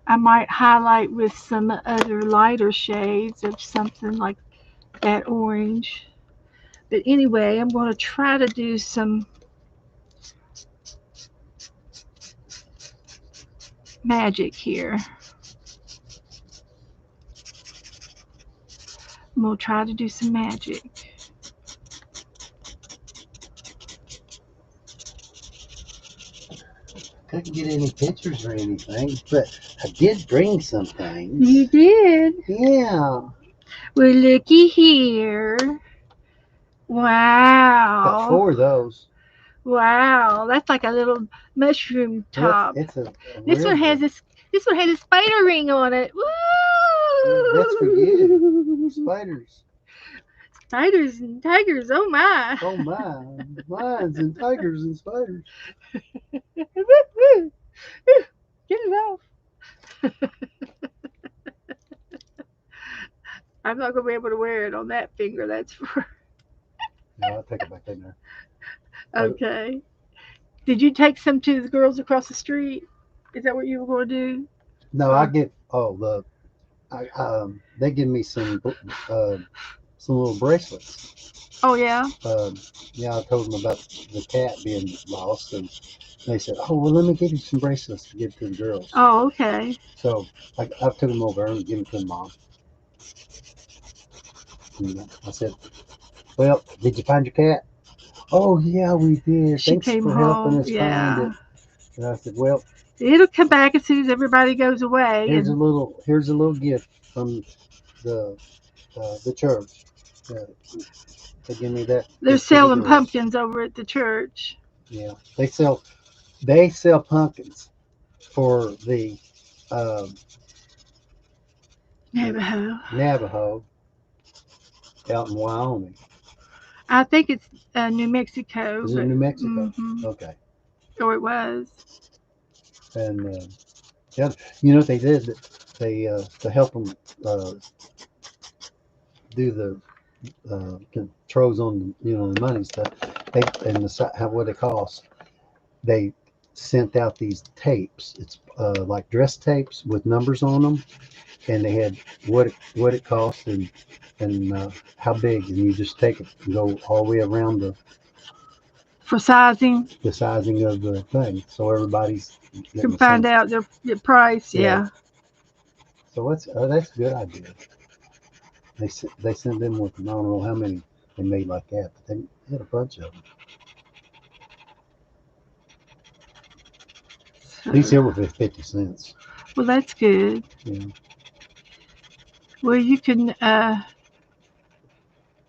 I might highlight with some other lighter shades of something like that orange. But anyway, I'm going to try to do some magic here. I'm going to try to do some magic. Couldn't get any pictures or anything, but I did bring some things. You did? Yeah. Well, looky here. Wow. Got 4 of those. Wow, that's like a little mushroom top. It's a This one has a spider ring on it. Woo! That's for you. Spiders. Spiders and tigers. Oh my. Oh my. Lions and tigers and spiders. Get it off. I'm not gonna be able to wear it on that finger. That's for. No, I'll take it back in there. Okay. Did you take some to the girls across the street? Is that what you were going to do? No, I get they give me some little bracelets. Oh yeah. Yeah, I told them about the cat being lost, and they said, "Oh, well, let me give you some bracelets to give to the girls." Oh okay. So I took them over and gave them to mom. And I said, "Well, did you find your cat?" "Oh yeah, we did. She Thanks came for helping home. us find Yeah. it." And I said, "Well, It'll come back as soon as everybody goes away, and here's a little gift from the the church to give me that they're gift for the selling girls." pumpkins over at the church. Yeah, they sell pumpkins for um, the Navajo. Navajo out in Wyoming. I think it's New Mexico, Is it but New Mexico? mm-hmm. Okay. Or it was. And yeah, you know what they did? To help them do the controls on the money stuff. They and how what it costs. They sent out these tapes. It's like dress tapes with numbers on them, and they had what it cost and how big, and you just take it and go all the way around For sizing, the sizing of the thing, so everybody's you getting can the find same. out their price. Yeah, Yeah. so that's a good idea. They sent them with, I don't know how many they made like that, but they had a bunch of them. These So, here were for 50 cents. well, that's good. Yeah. Well, you can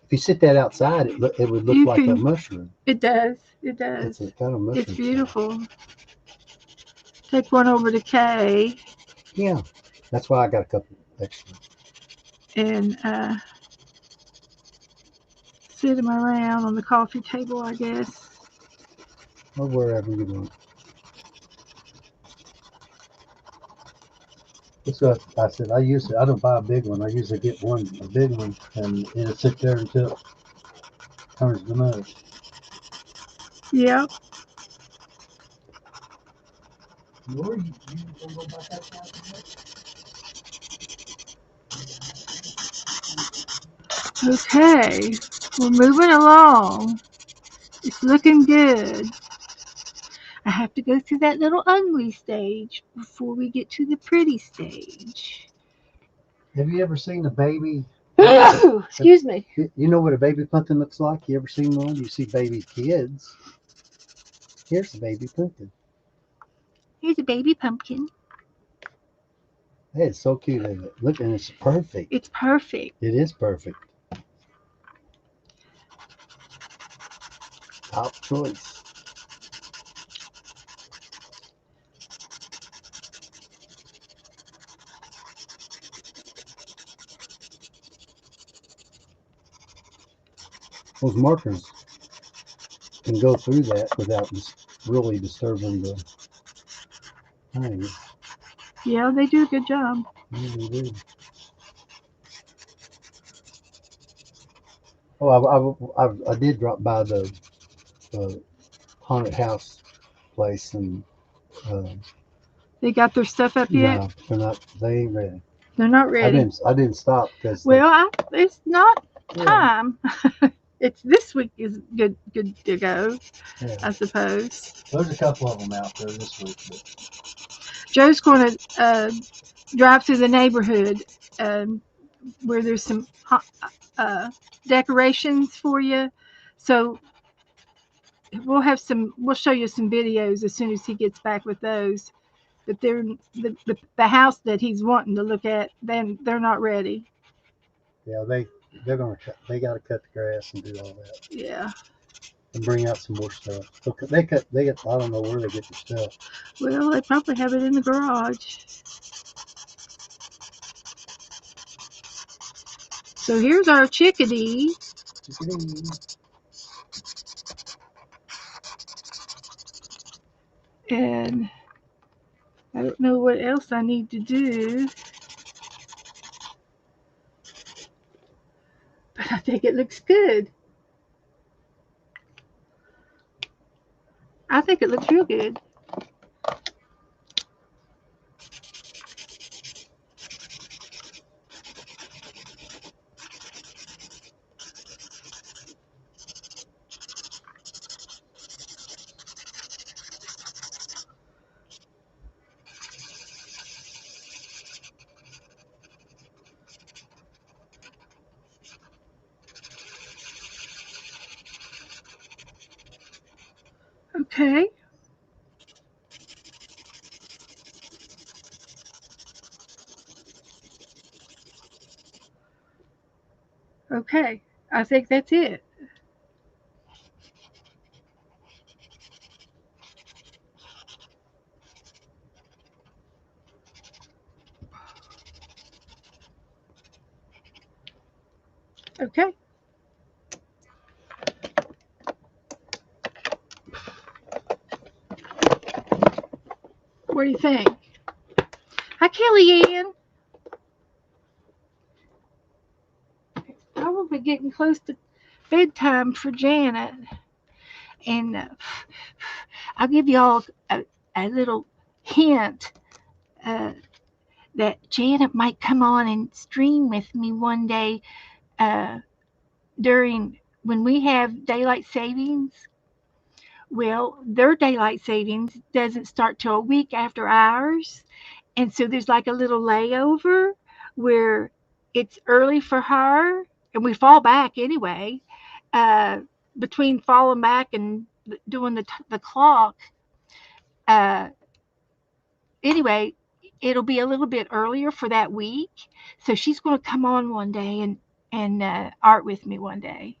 If you sit that outside, it would look you like a can. mushroom. It does. It It's does. a kind of It's mushroom shape. beautiful. Take one over to Kay Yeah, that's why I got a couple extra. and sit them around on the coffee table, I guess. Or wherever you want. That's what I said. I don't buy a big one. I usually get a big one, and it'll sit there until it turns to mud. Yep. Lori, you gonna go back outside today? Okay. We're moving along. It's looking good. I have to go through that little ugly stage before we get to the pretty stage. Have you ever seen a baby? Excuse me. You know what a baby pumpkin looks like? You ever seen one? You see baby kids. Here's a baby pumpkin. Here's a baby pumpkin. That is so cute, isn't it? Look, and it's perfect. It's perfect. It is perfect. Top choice. Those markers can go through that without really disturbing the thing. Yeah, they do a good job. Yeah, they do. Oh, I did drop by the haunted house place, and uh, They got their stuff up yet? no, they're not. They ain't ready. They're not I ready. didn't stop because Well, it's not yeah, time. It's this week is good to go, yeah. I suppose. There's a couple of them out there this week. But Joe's going to drive through the neighborhood where there's some uh, decorations for you. So we'll show you some videos as soon as he gets back with those. But they're the house that he's wanting to look at, then they're not ready. yeah, they're gonna they got to cut the grass and do all that Yeah. and bring out some more stuff. So they get, I don't know where they get the stuff. Well, they probably have it in the garage. So here's our chickadee. And I don't know what else I need to do. But I think it looks good. I think it looks real good. Okay. Okay. I think that's it. Okay. What do you think? Hi, Kellyanne. Probably getting close to bedtime for Janet. And I'll give you all a little hint uh, that Janet might come on and stream with me one day uh, during when we have daylight savings. Well, their daylight savings doesn't start till a week after ours. And so there's like a little layover where it's early for her and we fall back anyway. Uh, Between falling back and doing the clock, uh, anyway, it'll be a little bit earlier for that week. So she's going to come on one day and art with me one day.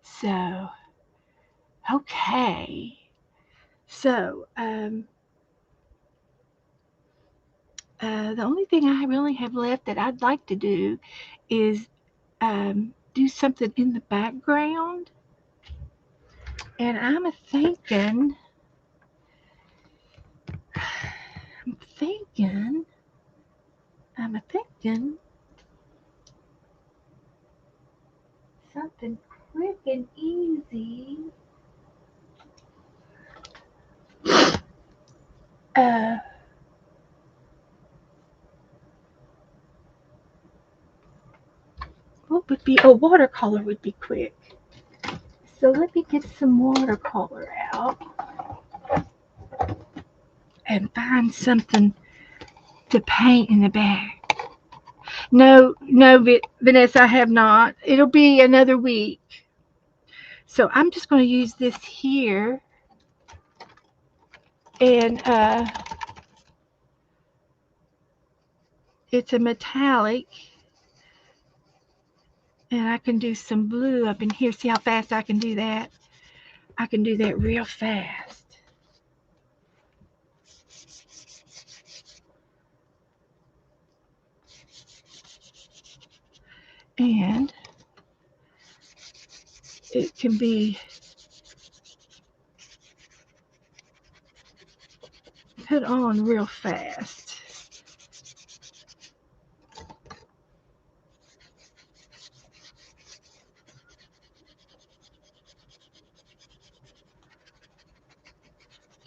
So okay. So the only thing I really have left that I'd like to do is do something in the background. And I'm thinking, I'm thinking something quick and easy. Uh, what would be a watercolor would be quick. So let me get some watercolor out and find something to paint in the back. No, no, Vanessa, I have not. It'll be another week. So I'm just going to use this here and it's a metallic and I can do some blue up in here. See how fast I can do that? I can do that real fast. And it can be put on real fast.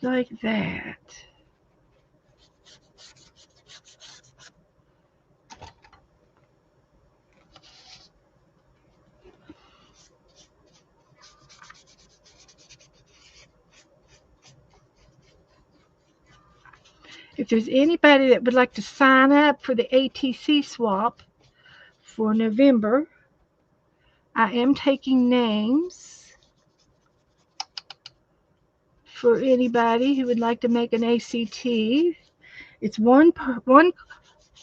Like that. If there's anybody that would like to sign up for the ATC swap for November, I am taking names for anybody who would like to make an ACT. It's one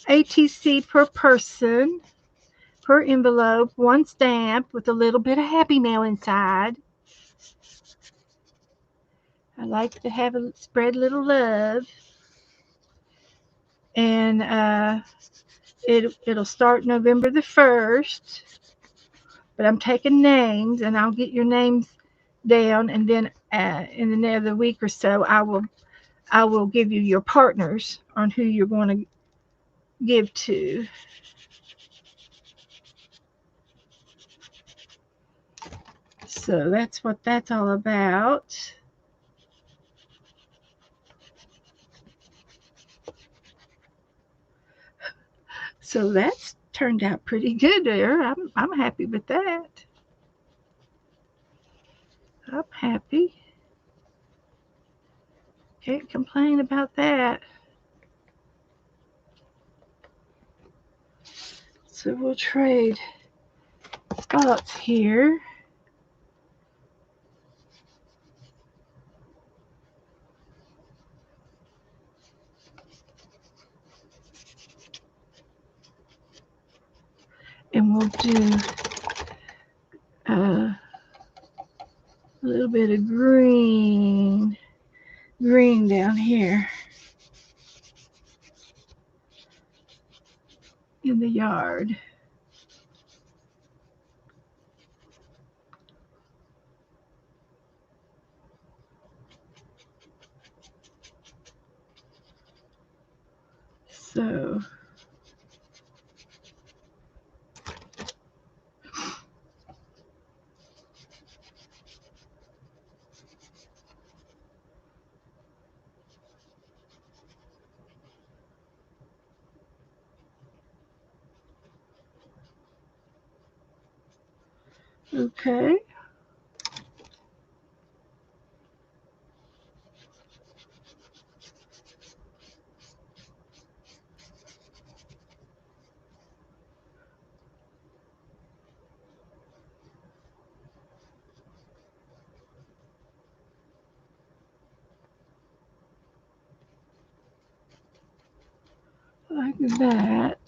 ATC per person, per envelope, one stamp with a little bit of Happy Mail inside. I like to have spread a little love. And it'll start November the 1st. But I'm taking names, and I'll get your names down, and then in another week or so, I will give you your partners on who you're going to give to. So that's what that's all about. So that's turned out pretty good there. I'm happy with that. I'm happy. Can't complain about that. So we'll trade spots here. And we'll do a little bit of green down here in the yard. So okay. Like that.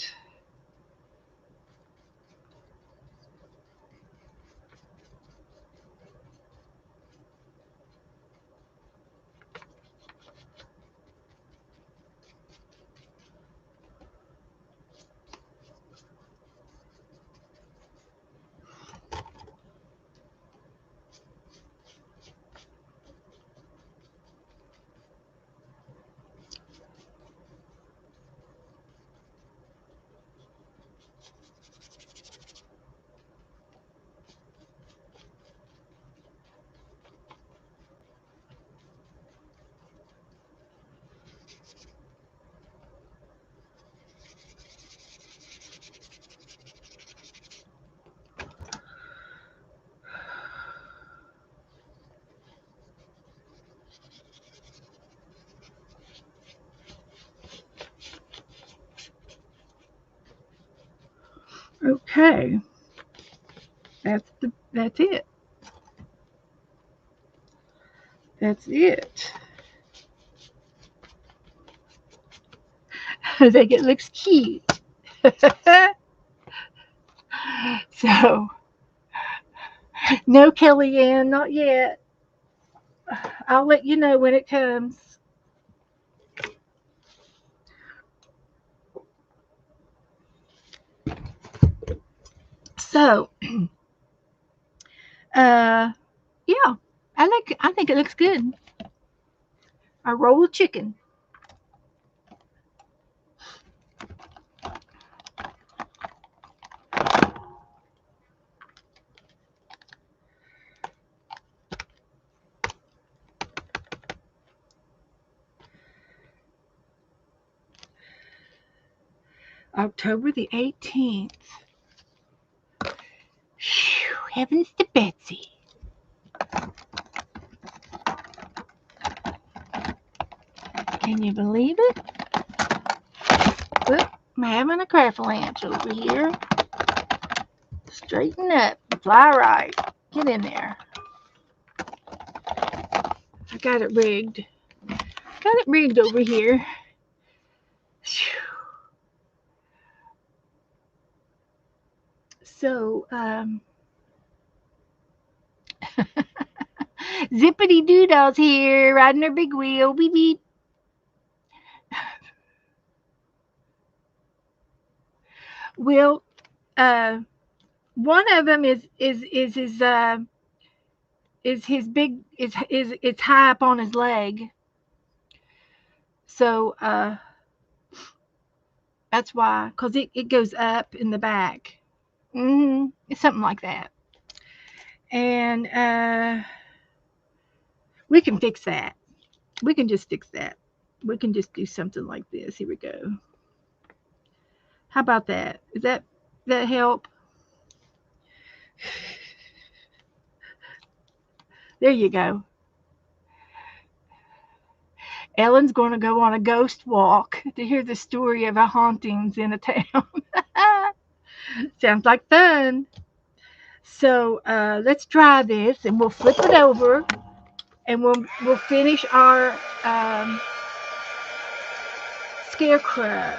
Okay. That's it. That's it. I think it looks cute. So, no Kellyanne, not yet. I'll let you know when it comes. So, yeah, I think it looks good. A roll of chicken. October the 18th. Whew, heavens to Betsy. Can you believe it? Look, I'm having a craffle-ance over here. Straighten up. Fly right. Get in there. I got it rigged. Got it rigged over here. So, Zippity Doodle's here, riding her big wheel. Beep beep. Well, one of them is his big is it's high up on his leg. So that's why, because it goes up in the back. It's something like that. And we can fix that. We can just fix that. We can just do something like this. Here we go. How about that? Does that help? There you go. Ellen's going to go on a ghost walk to hear the story of a hauntings in a town. Sounds like fun. So let's try this, and we'll flip it over, and we'll finish our scarecrow.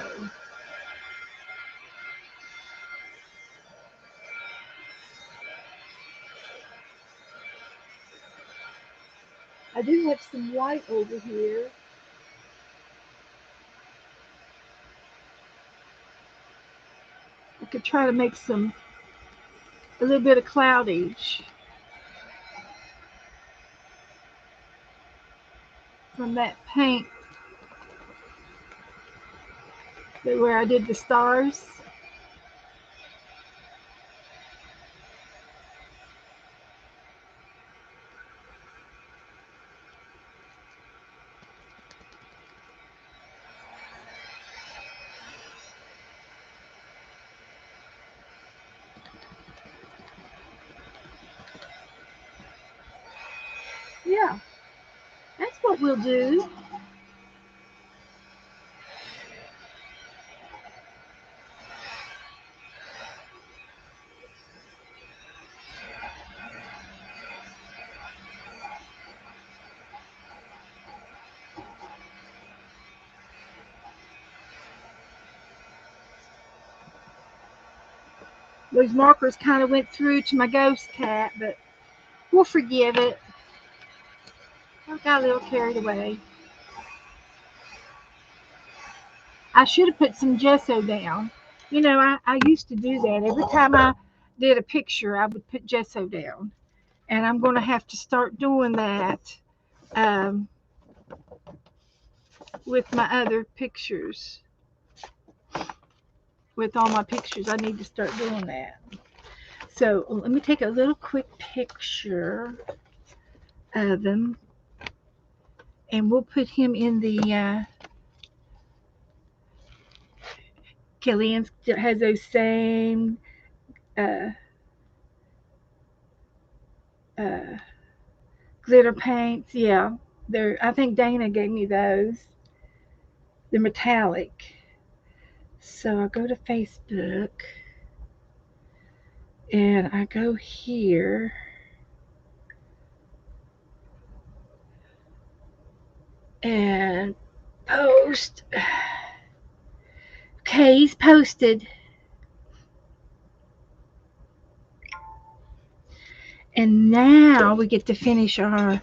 I do have some white over here. I could try to make a little bit of cloudage from that paint where I did the stars. Yeah, that's what we'll do. Those markers kind of went through to my ghost cat, but we'll forgive it. I got a little carried away. I should have put some gesso down. You know, I used to do that. Every time I did a picture, I would put gesso down. And I'm going to have to start doing that um, with my other pictures. With all my pictures, I need to start doing that. So let me take a little quick picture of him. And we'll put him in the Kellyanne has those same uh, uh, glitter paints. Yeah, I think Dana gave me those. They're metallic. So I go to Facebook and I go here. And post. Okay, he's posted. And now we get to finish our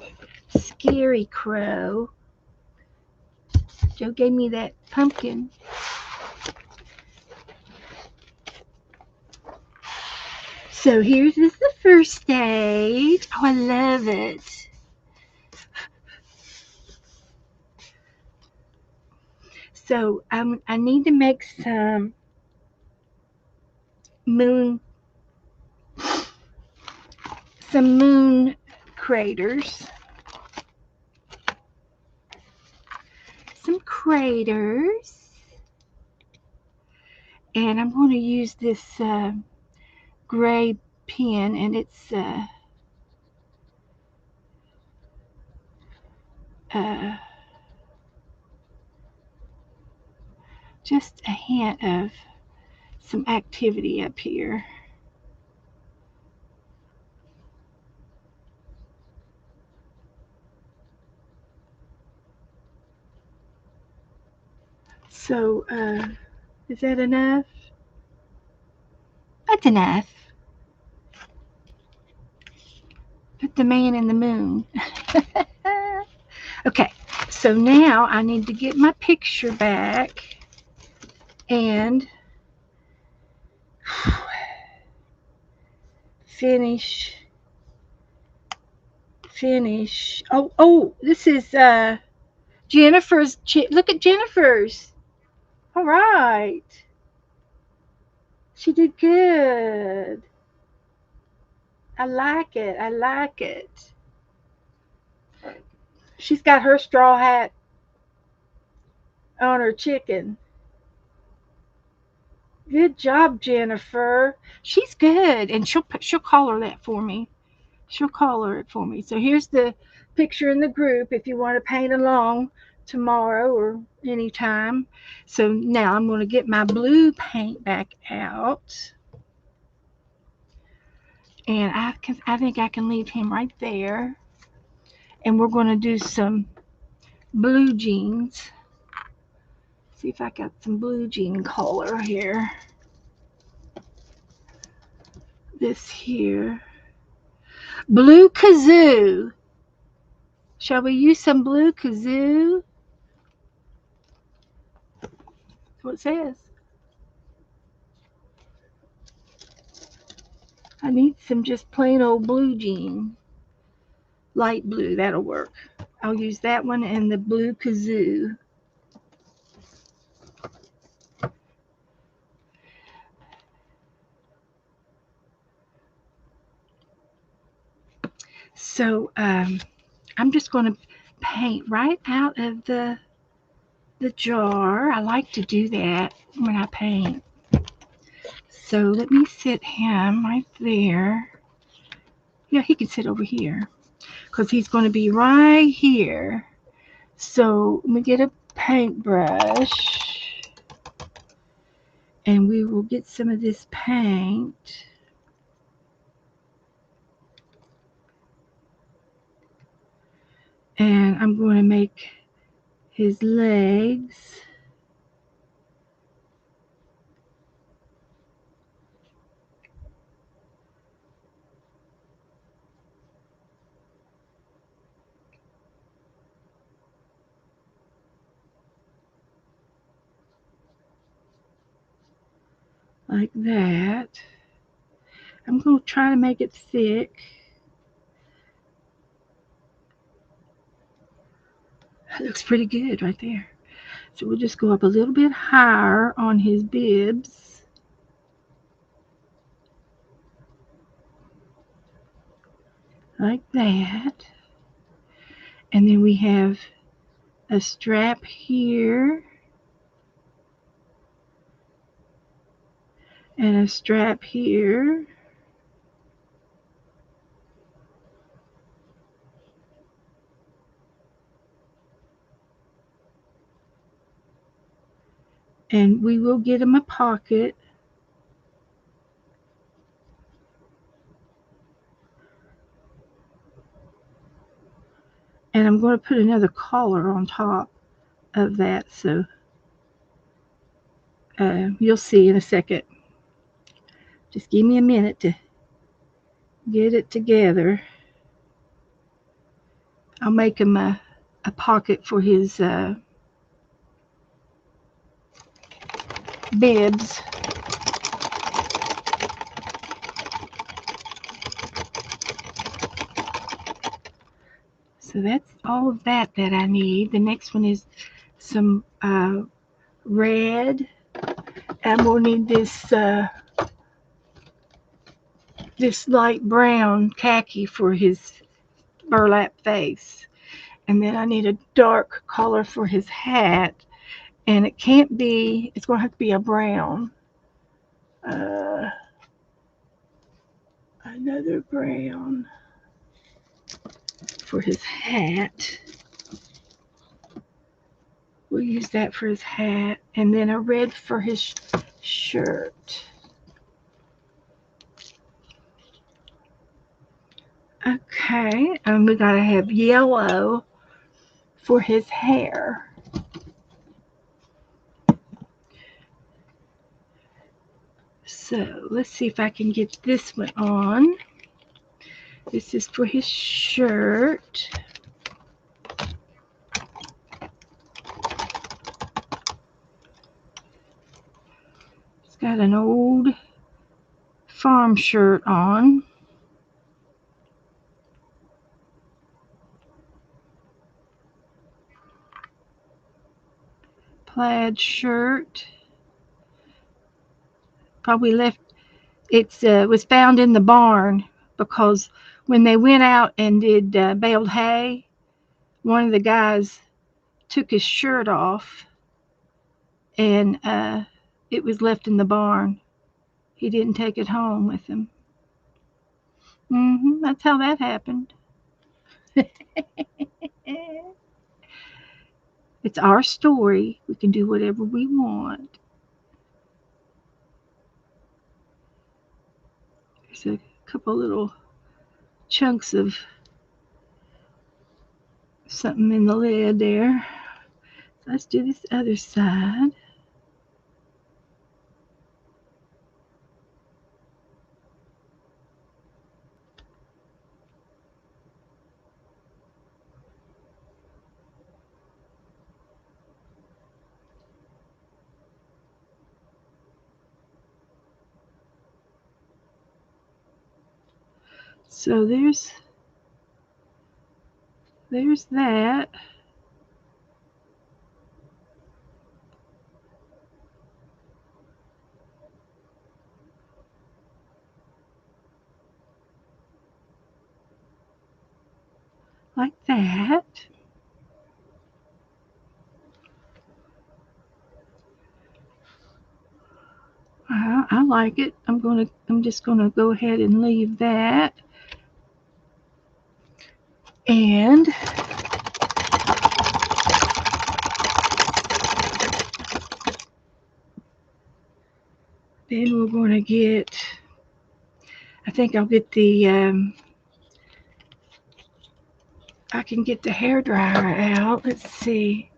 Scary Crow. Joe gave me that pumpkin. So here's the first stage. Oh, I love it. So I need to make some moon craters. Some craters. And I'm going to use this gray pen, and it's just a hint of some activity up here. So, is that enough? That's enough. Put the man in the moon. Okay, so now I need to get my picture back and finish. Oh, this is Jennifer's. Look at Jennifer's. All right. She did good. I like it. I like it. She's got her straw hat on her chicken. Good job, Jennifer. She's good, and she'll color that for me. She'll color it for me. So here's the picture in the group if you want to paint along tomorrow or anytime. So now I'm going to get my blue paint back out. And I think I can leave him right there. And we're going to do some blue jeans. See if I got some blue jean color here. This here. Blue Kazoo. Shall we use some blue kazoo? That's what it says. I need some just plain old blue jean. Light blue, that'll work. I'll use that one and the blue kazoo. So I'm just going to paint right out of the jar. I like to do that when I paint. So let me sit him right there. Yeah, he can sit over here because he's going to be right here. So let me get a paintbrush and we will get some of this paint. And I'm going to make his legs. Like that. I'm going to try to make it thick. That looks pretty good right there. So we'll just go up a little bit higher on his bibs. Like that. And then we have a strap here. And a strap here. And we will get him a pocket. And I'm going to put another collar on top of that, so you'll see in a second. Just give me a minute to get it together. I'll make him a pocket for his bibs. So that's all of that I need. The next one is some red. And we'll need this this light brown khaki for his burlap face. And then I need a dark color for his hat. And it can't be, it's going to have to be a brown. Another brown for his hat. We'll use that for his hat. And then a red for his shirt. Okay, and we gotta have yellow for his hair. So let's see if I can get this one on. This is for his shirt. He's got an old farm shirt on. Plaid shirt. Probably left, it was found in the barn because when they went out and did baled hay, one of the guys took his shirt off and it was left in the barn. He didn't take it home with him. That's how that happened. It's our story. We can do whatever we want. There's a couple little chunks of something in the lid there. So let's do this other side. So there's that. Like that. I like it. I'm just gonna go ahead and leave that. And then we're gonna get, I think I'll get I can get the hair dryer out. Let's see.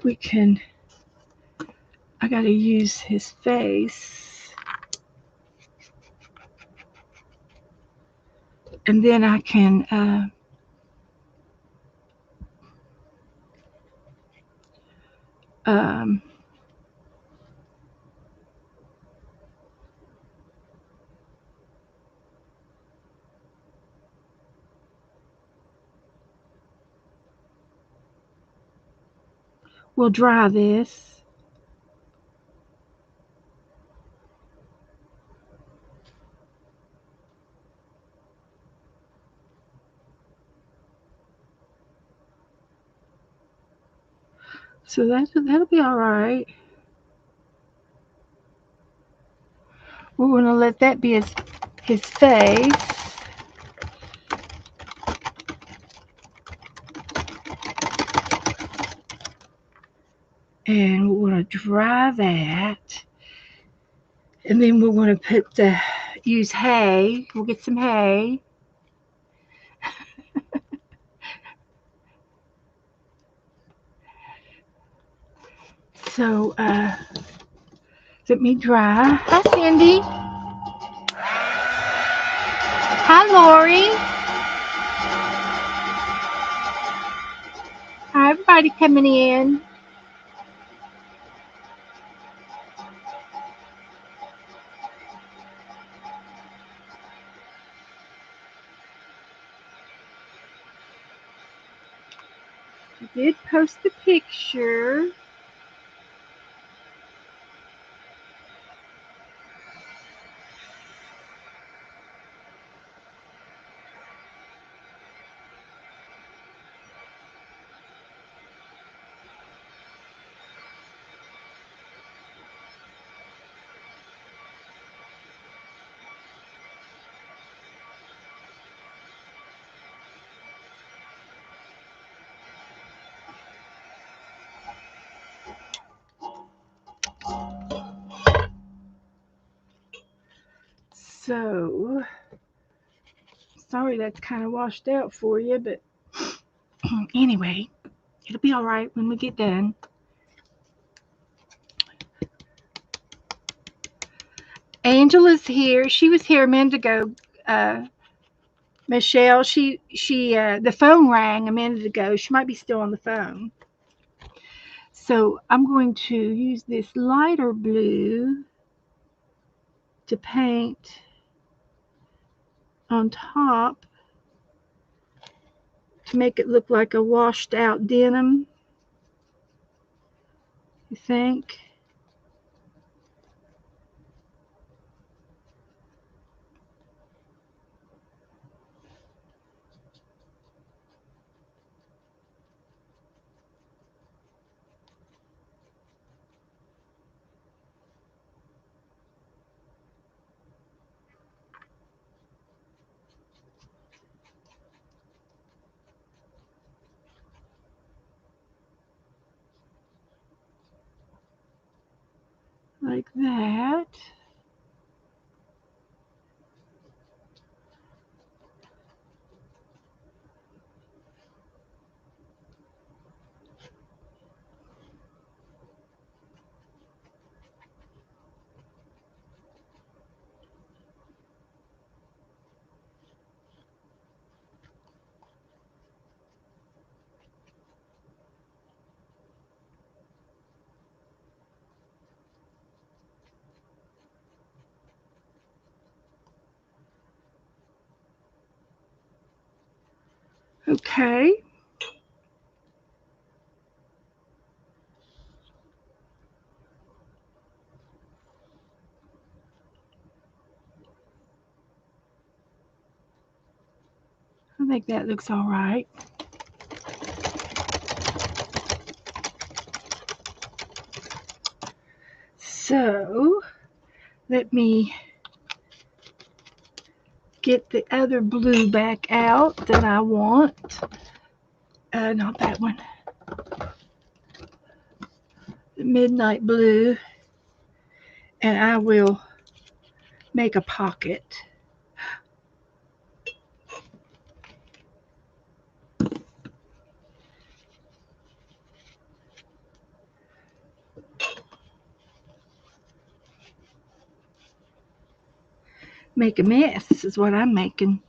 We can, I gotta use his face. And then I can um, we'll dry this. So that'll be all right. We're gonna let that be his face. And we're gonna dry that. And then we're gonna use hay. We'll get some hay. So let me dry. Hi, Cindy. Hi, Lori. Hi, everybody coming in. I did post the picture. So, sorry that's kind of washed out for you, but anyway, it'll be all right when we get done. Angela's here. She was here a minute ago. Michelle, the phone rang a minute ago. She might be still on the phone. So I'm going to use this lighter blue to paint on top to make it look like a washed out denim, I think. Like that. Okay. I think that looks all right. So let me get the other blue back out that I want. Not that one. The midnight blue. And I will make a pocket. Make a mess is what I'm making.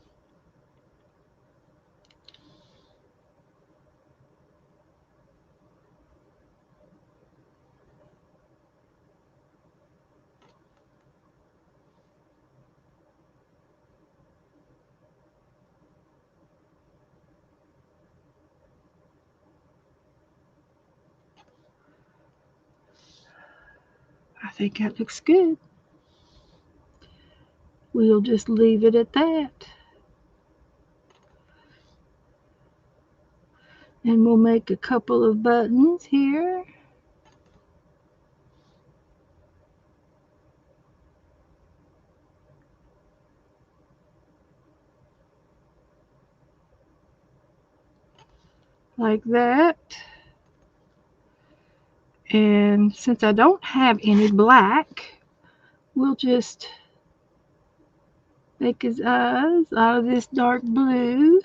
I think that looks good. We'll just leave it at that. And we'll make a couple of buttons here. Like that. And since I don't have any black, we'll just make his eyes out of this dark blue.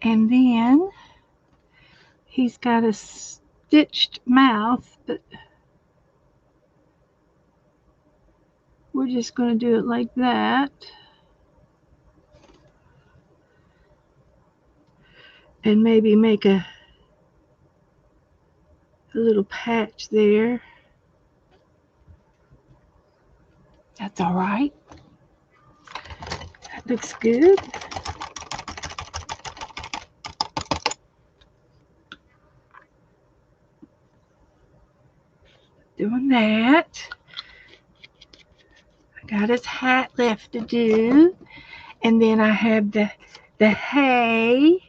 And then he's got a stitched mouth, but we're just going to do it like that. And maybe make a little patch there. That's all right. That looks good. Doing that. I got his hat left to do. And then I have the hay.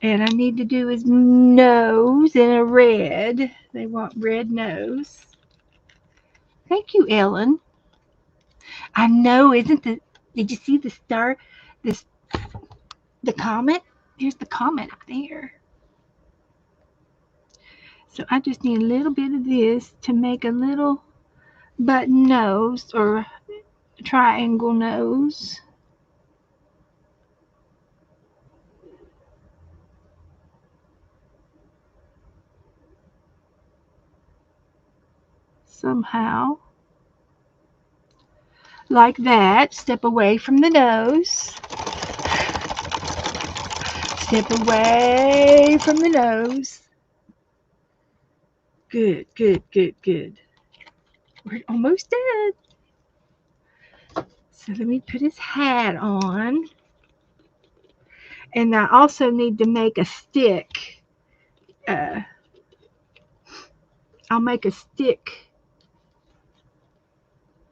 And I need to do his nose in a red. They want red nose. Thank you, Ellen. I know, isn't the did you see the star this the comet? There's the comet up there. So I just need a little bit of this to make a little button nose or triangle nose. Somehow. Like that. Step away from the nose. Step away from the nose. Good, good, good, good. We're almost done. So let me put his hat on. And I also need to make a stick. I'll make a stick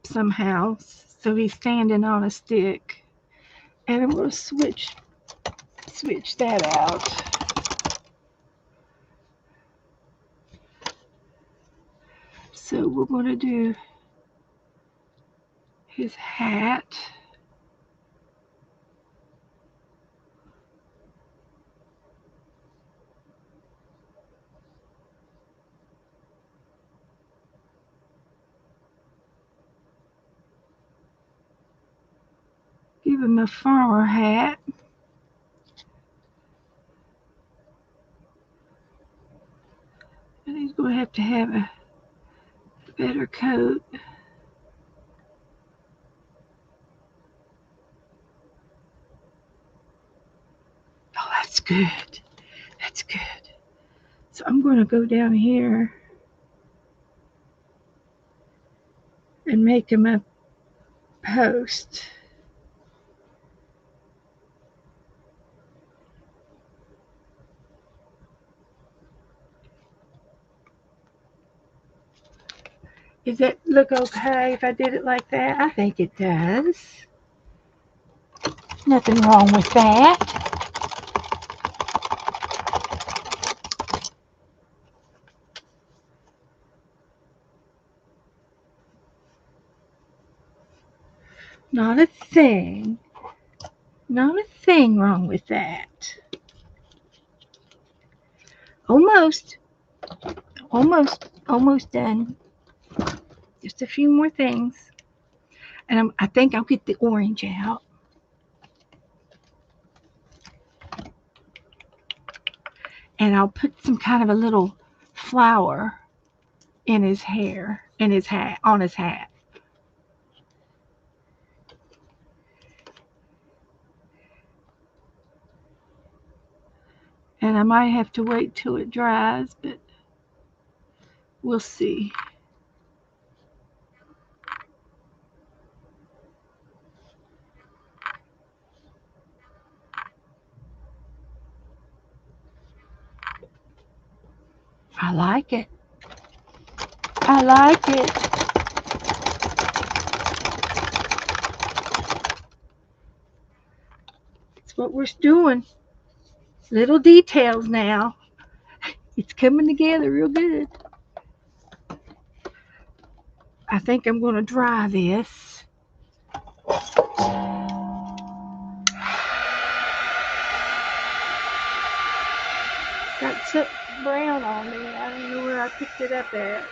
somehow. So he's standing on a stick. And I'm going to switch that out. So we're going to do his hat. Give him a farmer hat. And he's going to have a better coat. Oh, that's good. That's good. So I'm going to go down here and make them a post. Does it look okay if I did it like that? I think it does. Nothing wrong with that. Not a thing. Not a thing wrong with that. Almost. Almost done. Just a few more things. And I think I'll get the orange out. And I'll put some kind of a little flower in his hair, in his hat, on his hat. And I might have to wait till it dries, but we'll see. I like it. I like it. That's what we're doing. Little details now. It's coming together real good. I think I'm going to dry this. Got some brown on me. I don't know where I picked it up at.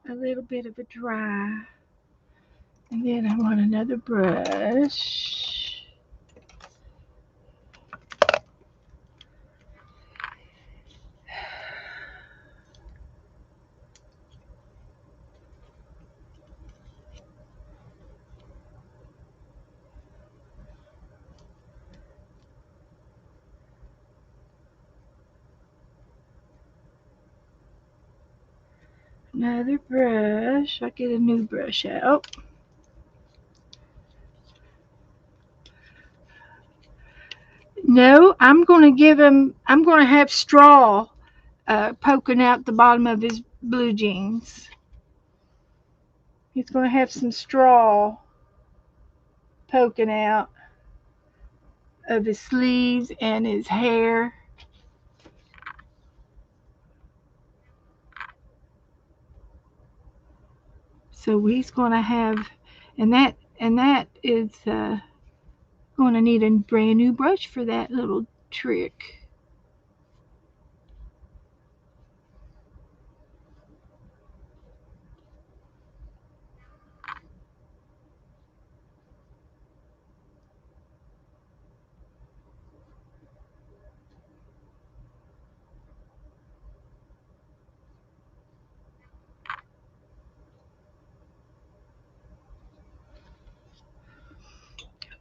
A little bit of a dry. And then I want another brush. Another brush. I'll get a new brush out. No, I'm going to have straw poking out the bottom of his blue jeans. He's going to have some straw poking out of his sleeves and his hair. So he's going to have, and that is going to need a brand new brush for that little trick.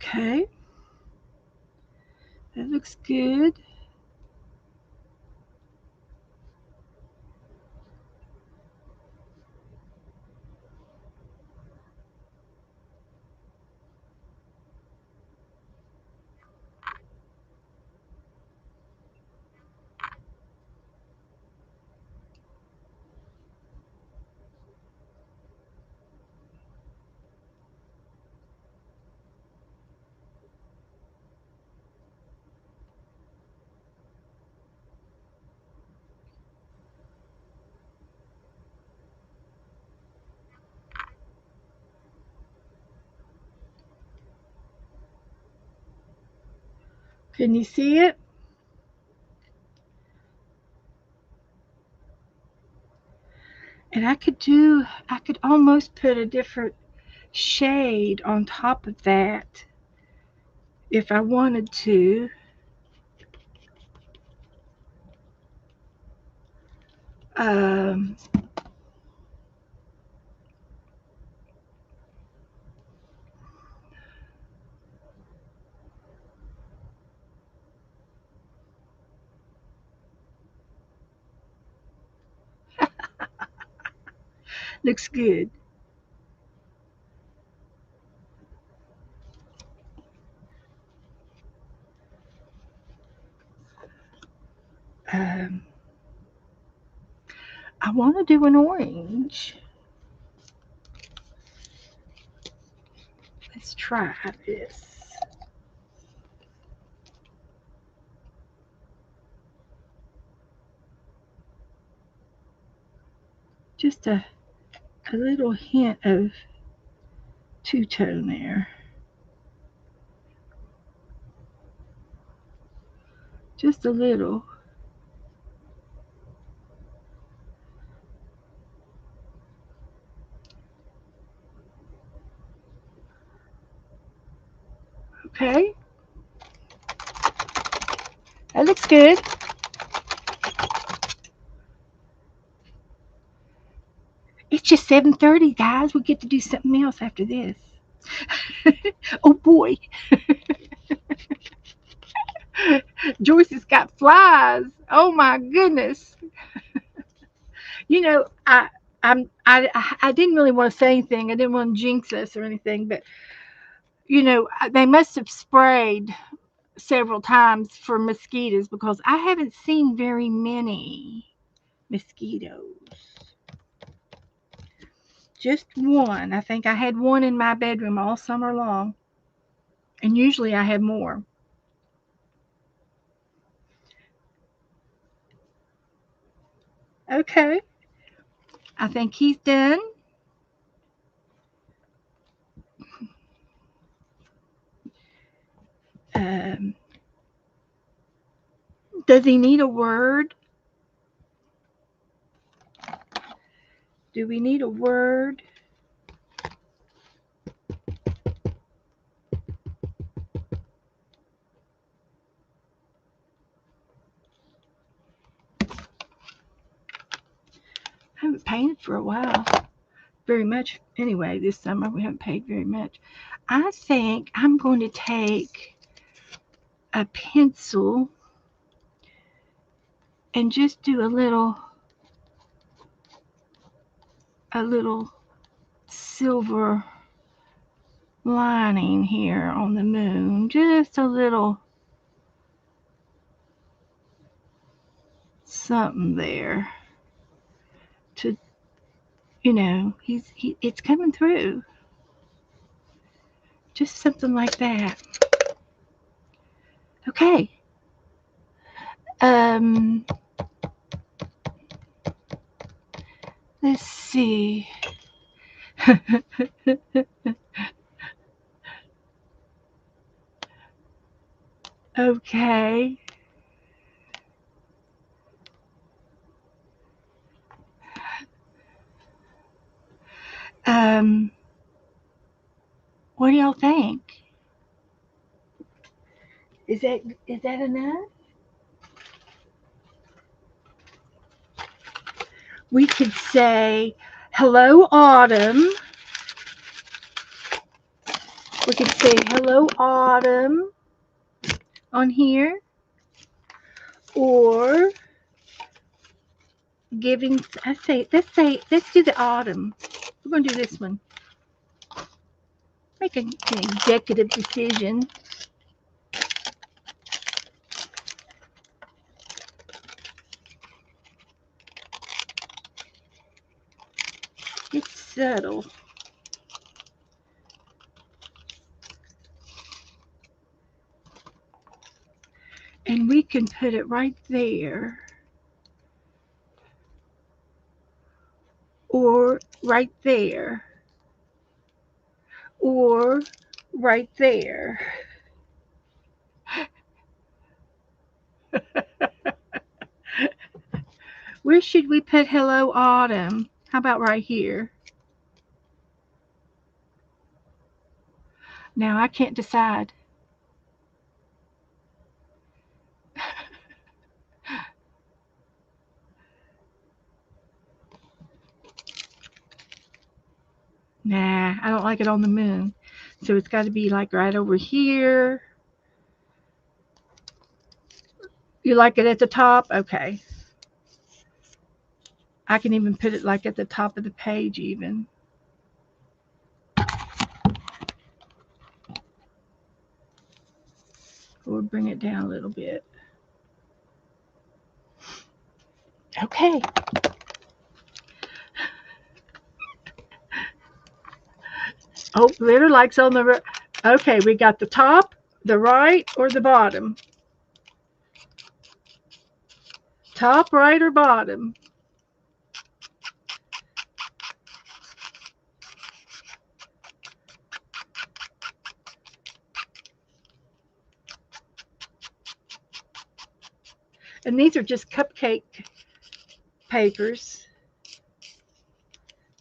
Okay, that looks good. Can you see it? And And I could almost put a different shade on top of that if I wanted to. Um, looks good. Um, I want to do an orange. Let's try this. Just a little hint of two-tone there. Just a little. Okay. That looks good. It's just 7:30, guys. We get to do something else after this. Oh boy. Joyce has got flies. Oh my goodness. You know, I didn't really want to say anything. I didn't want to jinx us or anything, but they must have sprayed several times for mosquitoes because I haven't seen very many mosquitoes. Just one. I think I had one in my bedroom all summer long, and usually I have more. Okay, I think he's done. Um, does he need a word? Do we need a word? I haven't painted for a while. Very much. Anyway, this summer we haven't painted very much. I think I'm going to take a pencil and just do a little silver lining here on the moon. Just a little something there to it's coming through. Just something like that. Okay. Um let's see. Okay. Um what do y'all think? Is that enough? We could say hello autumn. We could say hello autumn on here, or giving. Let's do the autumn. We're gonna do this one. Make an executive decision. It's subtle. And we can put it right there, or right there, or right there. Where should we put hello autumn? How about right here? Now I can't decide. Nah, I don't like it on the moon. So it's got to be like right over here. You like it at the top? Okay. I can even put it like at the top of the page even. Or bring it down a little bit. Okay. Oh, Litter likes on the... Okay, we got the top, the right, or the bottom. Top, right, or bottom? And these are just cupcake papers.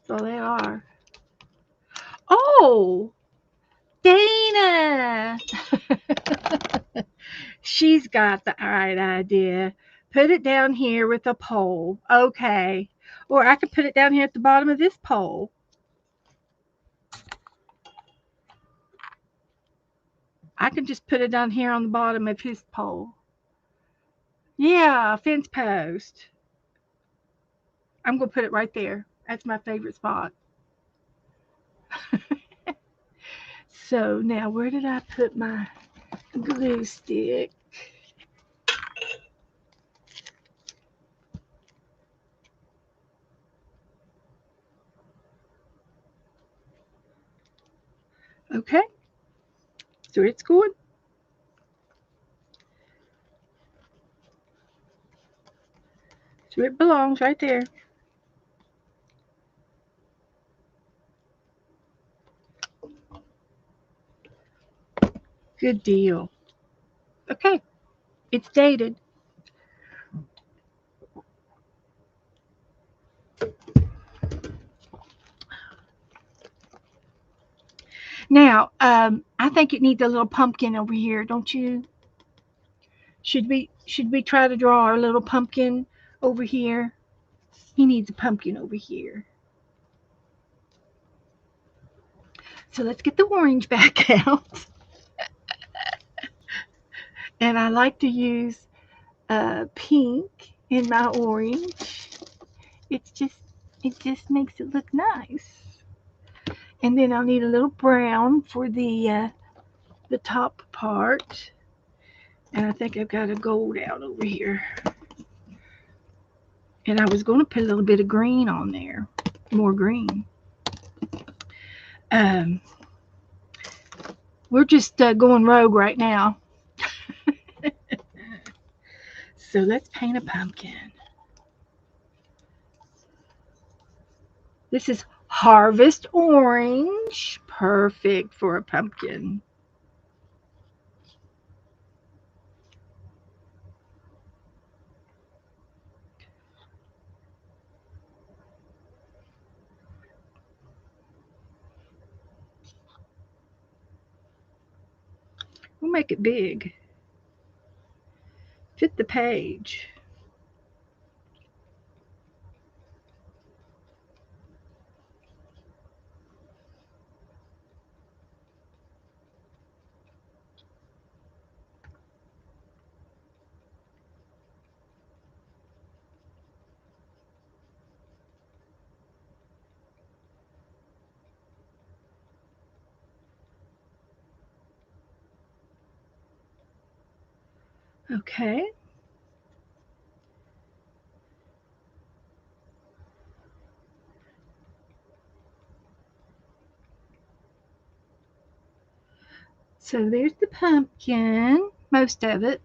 So they are. Oh, Dana! She's got the right idea. Put it down here with a pole. Okay. Or I could put it down here at the bottom of this pole. I can just put it down here on the bottom of his pole. Yeah, fence post. I'm going to put it right there. That's my favorite spot. So now where did I put my glue stick? Okay. So it's going. So it belongs right there. Good deal. Okay. It's dated. Now, I think it needs a little pumpkin over here, don't you? Should we try to draw our little pumpkin over here? He needs a pumpkin over here. So let's get the orange back out. And I like to use pink in my orange. It's just it just makes it look nice. And then I'll need a little brown for the top part. And I think I've got a gold out over here. And I was going to put a little bit of green on there, more green. We're just going rogue right now. So let's paint a pumpkin. This is Harvest Orange, perfect for a pumpkin. We'll make it big. Fit the page. Okay. So there's the pumpkin, most of it.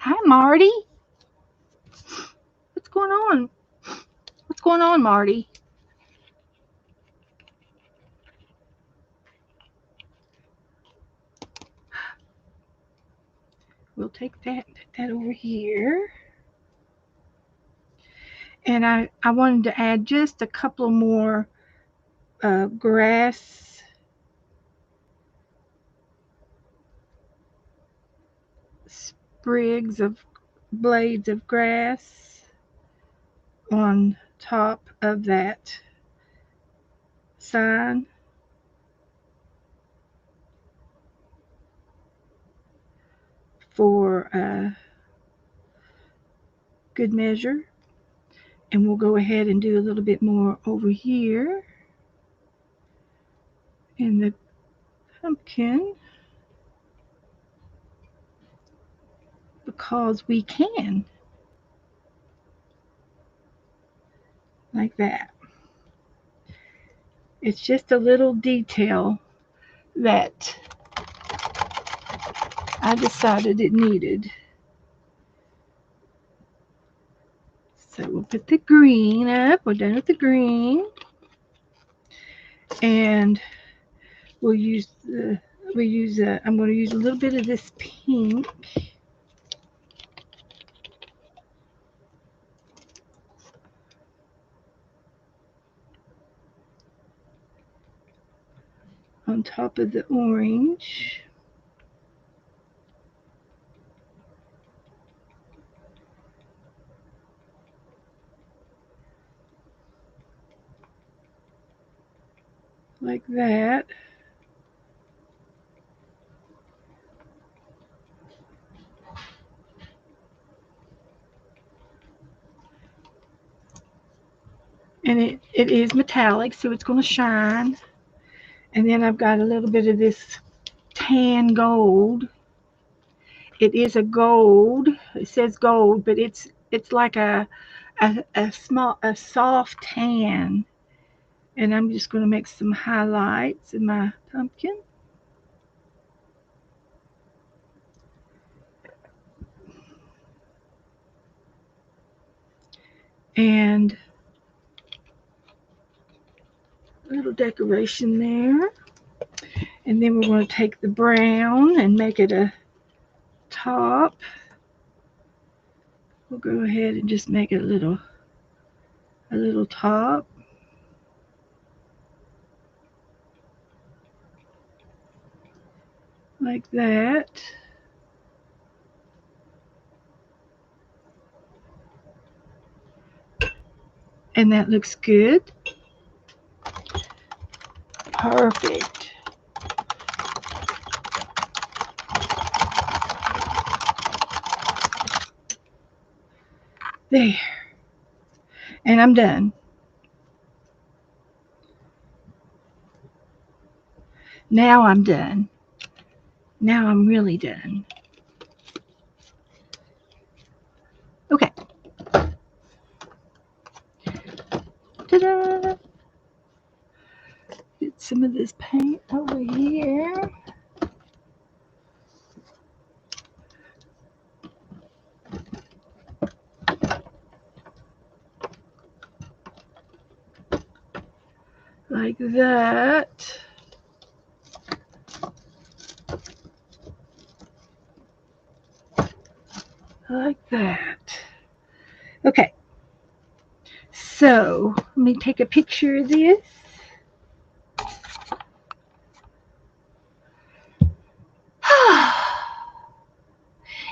Hi, Marty. on, Marty. We'll take that, put that over here. And I wanted to add just a couple more grass sprigs of blades of grass on top of that sign. For good measure. And we'll go ahead and do a little bit more over here in the pumpkin because we can, like that. It's just a little detail that I decided it needed. So we'll put the green up. We're done with the green. And I'm going to use a little bit of this pink. On top of the orange. Like that. And it is metallic, so it's going to shine. And then I've got a little bit of this tan gold. It is a gold. It says gold, but it's like a soft tan. And I'm just going to make some highlights in my pumpkin. And a little decoration there. And then we're going to take the brown and make it a top. We'll go ahead and just make it a little top. Like that. And that looks good. Perfect. There. And I'm done. Now I'm done. Now I'm really done. Okay. Ta-da! Get some of this paint over here. Like that. Like that. Okay. So, let me take a picture of this.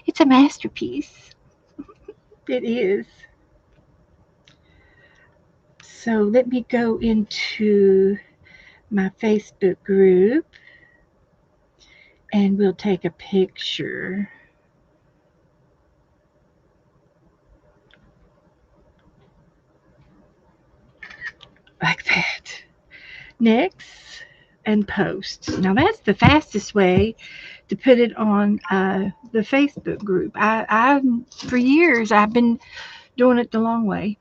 It's a masterpiece. It is. So let me go into my Facebook group and we'll take a picture. Like that. Next, and post. Now that's the fastest way to put it on the Facebook group. I for years I've been doing it the long way.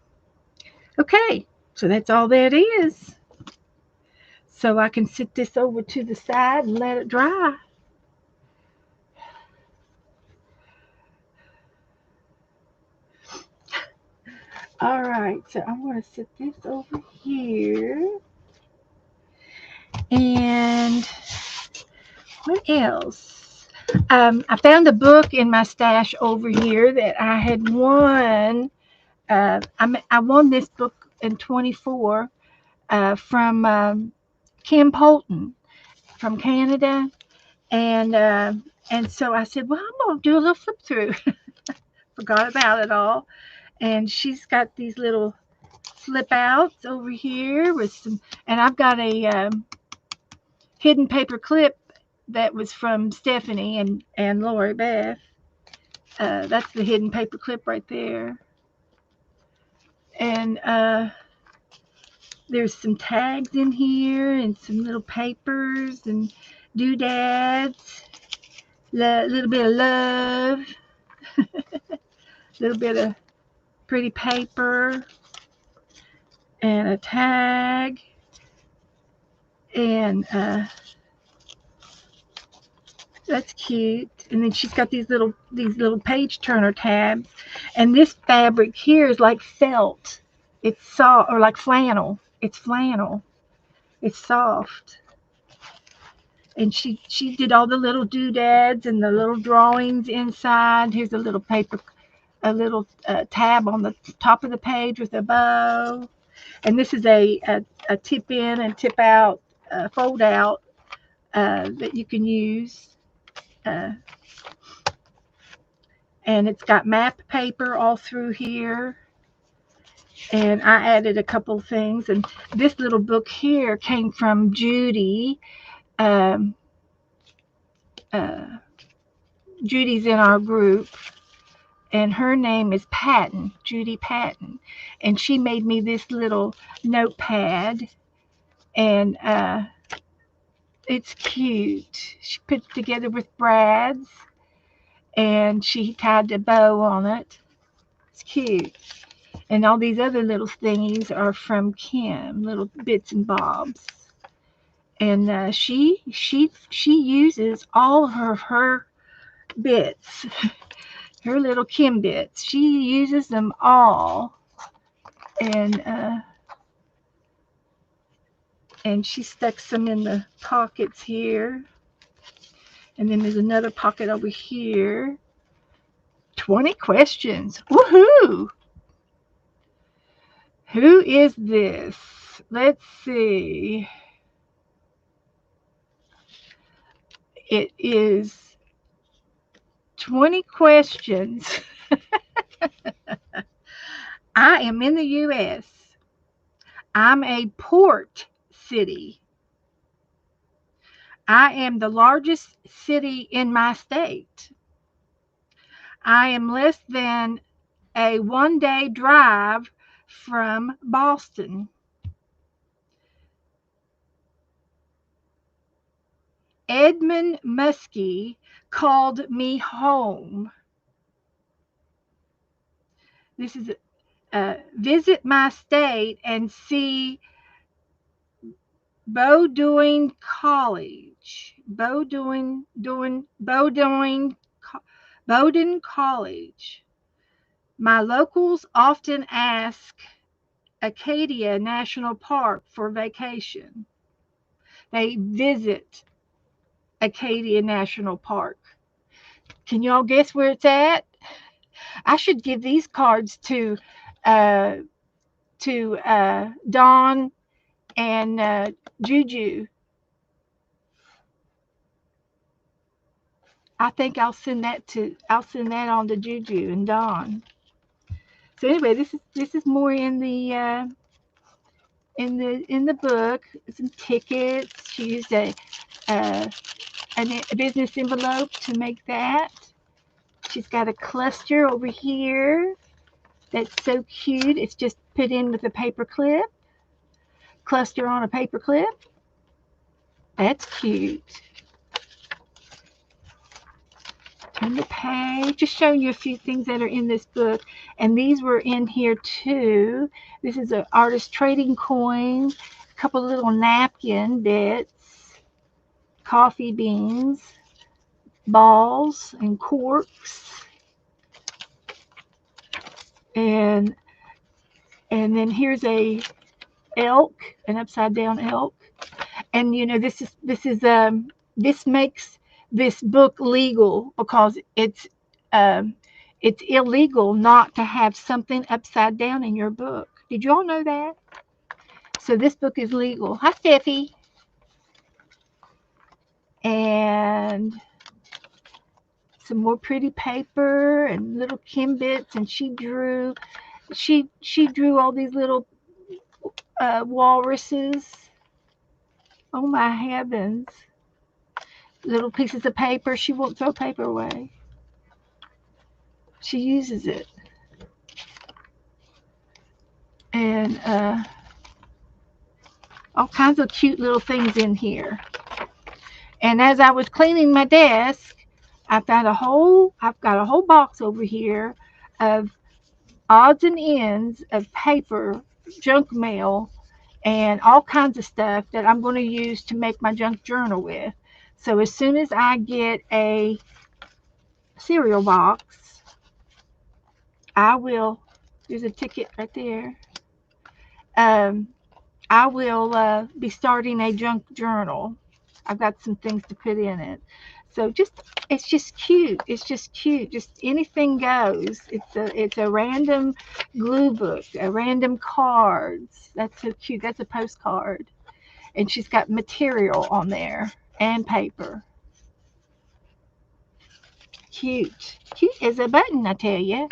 Okay, so that's all that is. So I can sit this over to the side and let it dry. All right, so I'm going to set this over here. And what else? I found a book in my stash over here that I had won. I won this book in 24 from Kim Polton from Canada, and so I said, well, I'm gonna do a little flip through. Forgot about it all, and she's got these little flip outs over here with some, and I've got a hidden paper clip that was from Stephanie and Lori Beth. That's the hidden paper clip right there, and there's some tags in here and some little papers and doodads, little bit of love, little bit of pretty paper, and a tag, and that's cute. And then she's got these little page turner tabs, and this fabric here is like felt. It's soft, or like flannel. It's flannel. It's soft. And she did all the little doodads and the little drawings inside. Here's a little paper, a little tab on the top of the page with a bow. And this is a tip in and tip out, fold out that you can use. Uh, and it's got map paper all through here. And I added a couple things. And this little book here came from Judy. Um, Judy's in our group, and her name is Patton, Judy Patton. And she made me this little notepad, and it's cute. She put it together with brads, and she tied a bow on it. It's cute. And all these other little thingies are from Kim, little bits and bobs. And she uses all her bits, her little Kim bits. She uses them all, and she stuck some in the pockets here. And then there's another pocket over here. 20 questions. Woohoo! Who is this? Let's see. It is 20 questions. I am in the U.S. I'm a port city. I am the largest city in my state. I am less than a 1-day drive from Boston. Edmund Muskie called me home. This is visit my state and see Bowdoin College. Bowdoin College. My locals often ask Acadia National Park for vacation. They visit Acadia National Park. Can you all guess where it's at? I should give these cards to Dawn and Juju. I think I'll send that on to Juju and Dawn. So anyway, this is more in the book. Some tickets. She used a business envelope to make that. She's got a cluster over here that's so cute. It's just put in with a paper clip. Cluster on a paper clip. That's cute. Turn the page. Just showing you a few things that are in this book. And these were in here too. This is an artist trading coin. A couple little napkin bits. Coffee beans. Balls and corks. And And then here's a elk, an upside down elk. And this makes this book legal because um, it's illegal not to have something upside down in your book. Did you all know that? So this book is legal. Hi, Steffi. And some more pretty paper and little Kim bits, and she drew all these little walruses. Oh my heavens! Little pieces of paper. She won't throw paper away. She uses it, and all kinds of cute little things in here. And as I was cleaning my desk, I've got a whole box over here of odds and ends of paper, junk mail, and all kinds of stuff that I'm going to use to make my junk journal with. So as soon as I get a cereal box, I will, there's a ticket right there. I will be starting a junk journal. I've got some things to put in it. So it's just cute. It's just cute. Just anything goes. It's a random glue book, a random cards. That's so cute. That's a postcard. And she's got material on there and paper. Cute. Cute as a button, I tell you.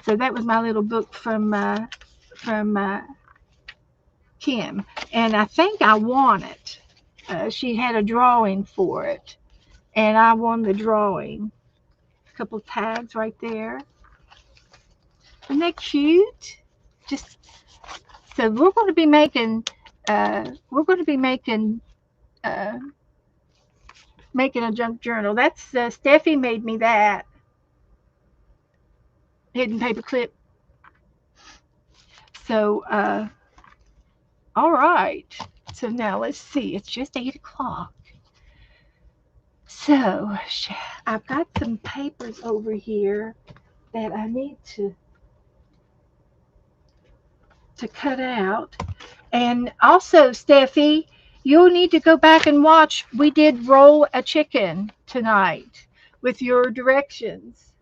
So that was my little book from Kim, and I think I won it. She had a drawing for it, and I won the drawing. A couple tags right there. Isn't that cute? Just so we're going to be making uh, making a junk journal. That's Steffi made me that hidden paper clip. So all right. So now let's see. It's just 8 o'clock. So I've got some papers over here that I need to cut out. And also, Steffi, you'll need to go back and watch. We did roll a chicken tonight with your directions.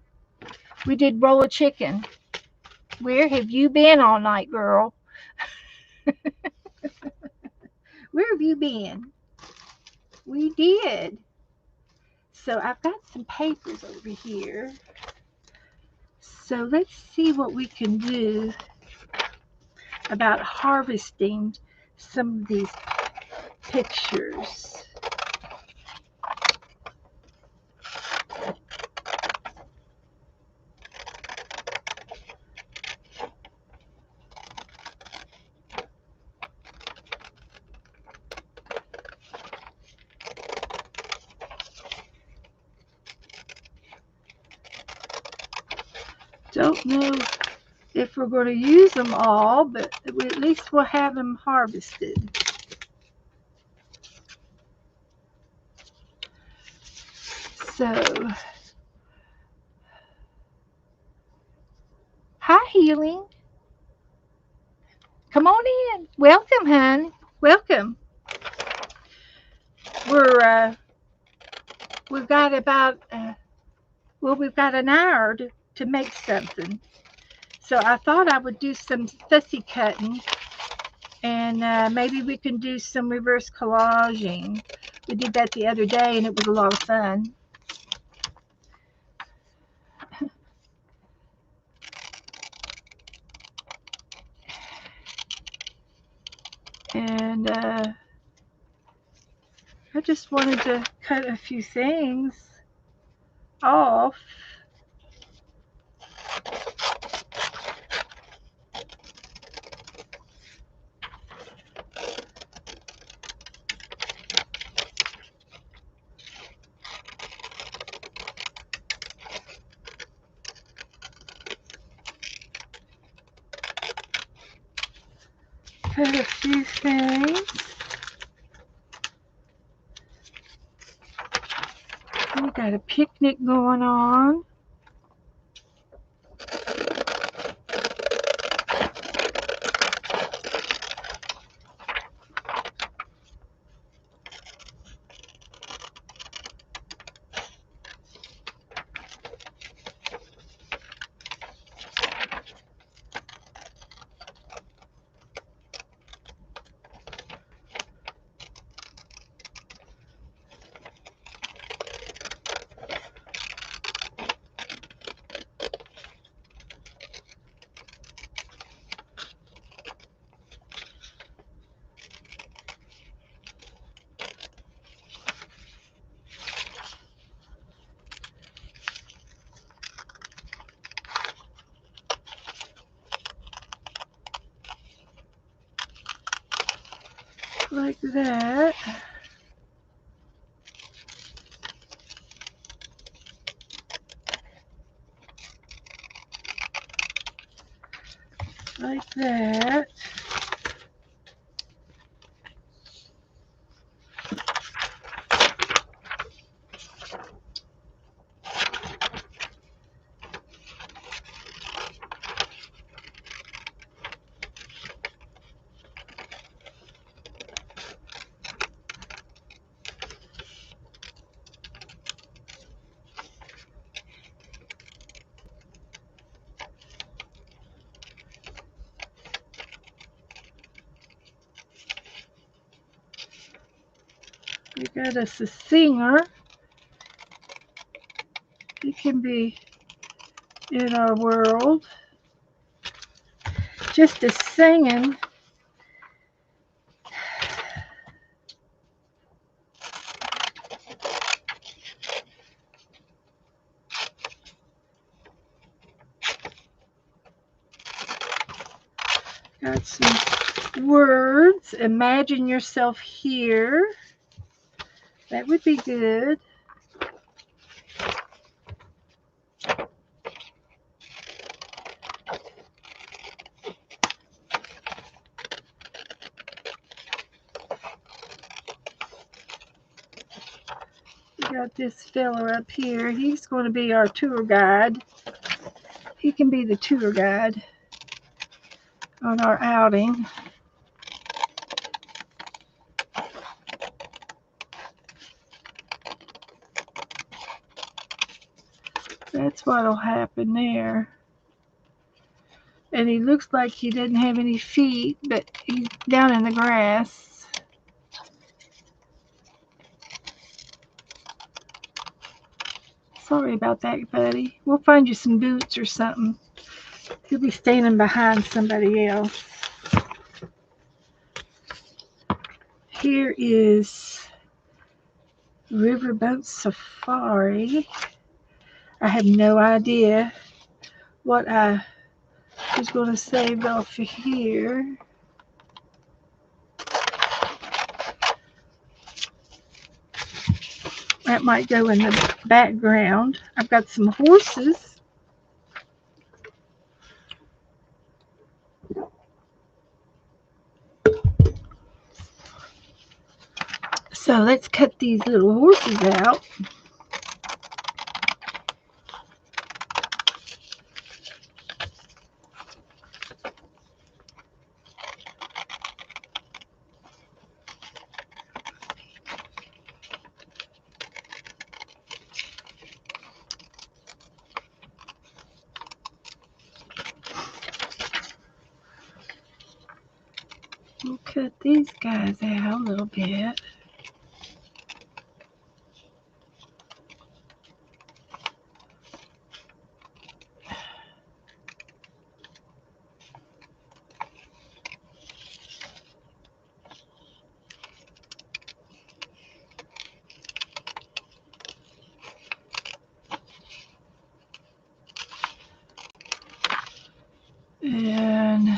We did roll a chicken. Where have you been all night, girl? Where have you been? We did. So I've got some papers over here. So let's see what we can do about harvesting some of these pictures. Don't know if we're going to use them all, but at least we'll have them harvested. So, hi, Healing. Come on in. Welcome, hon. Welcome. We've got about we've got an hour to make something. So I thought I would do some fussy cutting, and maybe we can do some reverse collaging. We did that the other day, and it was a lot of fun. And I just wanted to cut a few things off. Cut a few things. We got a picnic going on. like that. We got us a singer. He can be in our world. Just a singing. Got some words. Imagine yourself here. That would be good. We got this fella up here. He's going to be our tour guide. He can be the tour guide on our outing. That's what'll happen there. And he looks like he doesn't have any feet, but he's down in the grass. Sorry about that, buddy. We'll find you some boots or something. He'll be standing behind somebody else. Here is Riverboat Safari. I have no idea what I was going to save off here. That might go in the background. I've got some horses. So let's cut these little horses out. We'll cut these guys out a little bit. And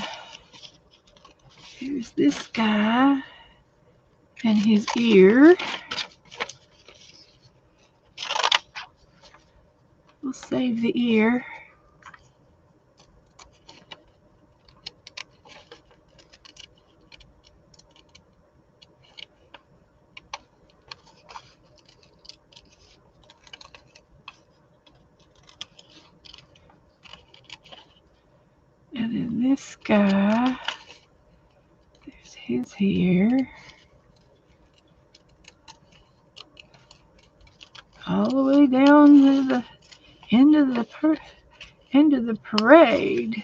here's this guy and his ear. We'll save the ear. And then this guy, there's his ear. All the way down to the end of the parade.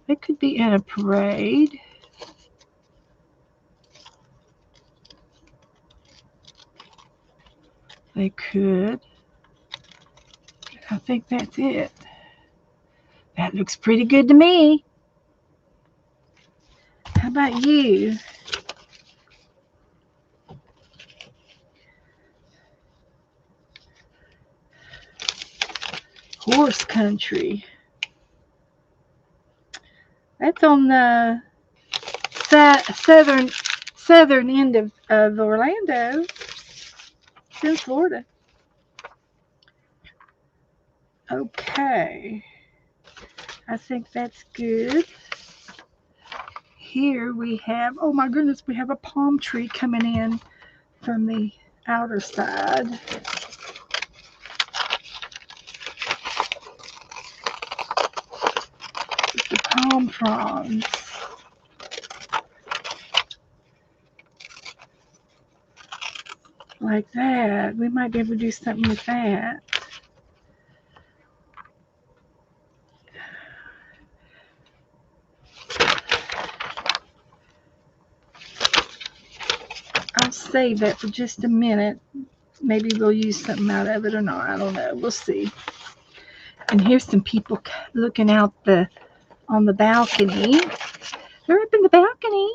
They could be in a parade. They could. I think that's it. That looks pretty good to me. How about you? Horse country. That's on the southern end of Orlando. It's in Florida. Okay. I think that's good. Here we have, oh my goodness, we have a palm tree coming in from the outer side. The palm fronds. Like that. We might be able to do something with that. I'll save that for just a minute. Maybe we'll use something out of it or not. I don't know. We'll see. And here's some people looking out on the balcony. They're up in the balcony.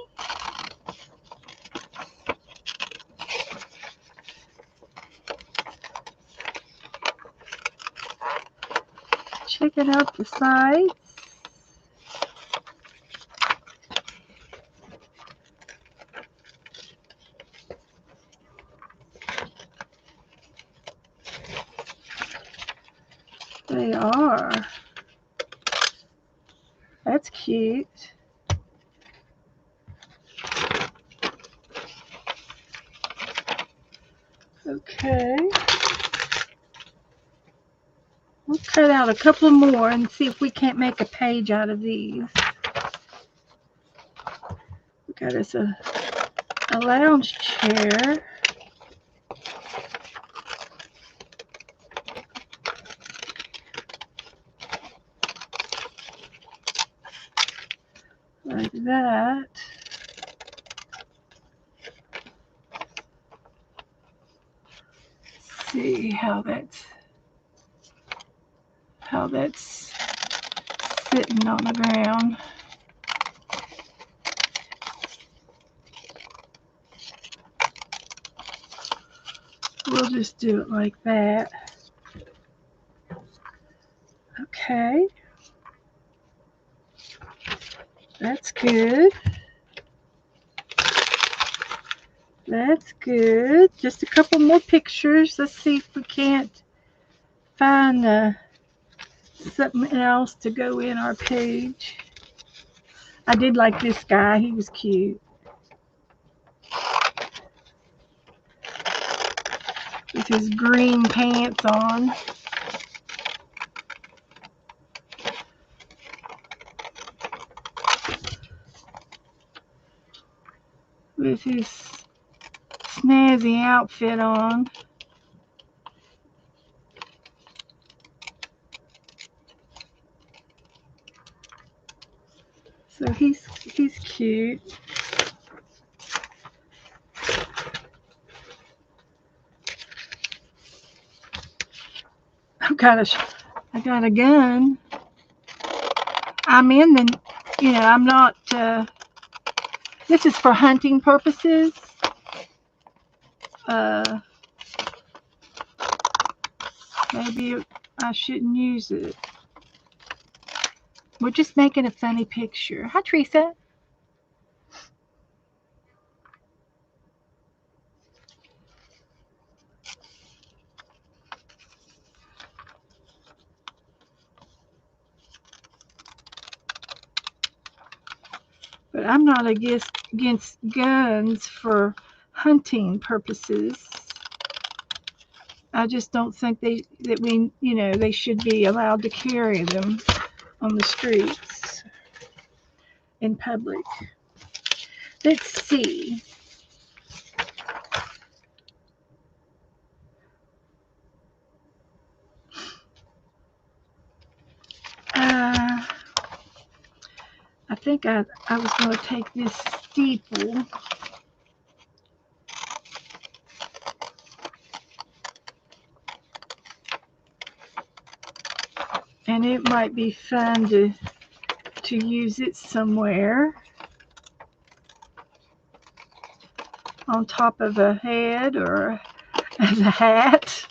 Checking out the sights. They are. That's cute. Okay. We'll cut out a couple more and see if we can't make a page out of these. We got us a lounge chair. Like that. Let's see how that's sitting on the ground. We'll just do it like that. Okay. That's good. That's good. Just a couple more pictures. Let's see if we can't find something else to go in our page. I did like this guy. He was cute. With his green pants on. With his snazzy outfit on. So he's cute. I got a gun. I'm in the, I'm not, this is for hunting purposes. Maybe I shouldn't use it. We're just making a funny picture. Hi, Teresa. But I'm not against guns for hunting purposes. I just don't think they should be allowed to carry them on the streets in public. Let's see. I think I was going to take this steeple. And it might be fun to use it somewhere. On top of a head or as a hat.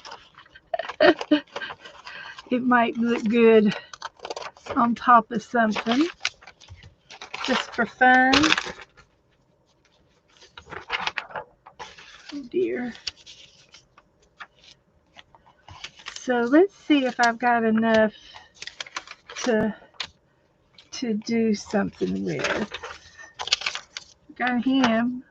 It might look good on top of something. Just for fun. Oh dear. So let's see if I've got enough to to do something with. Got him.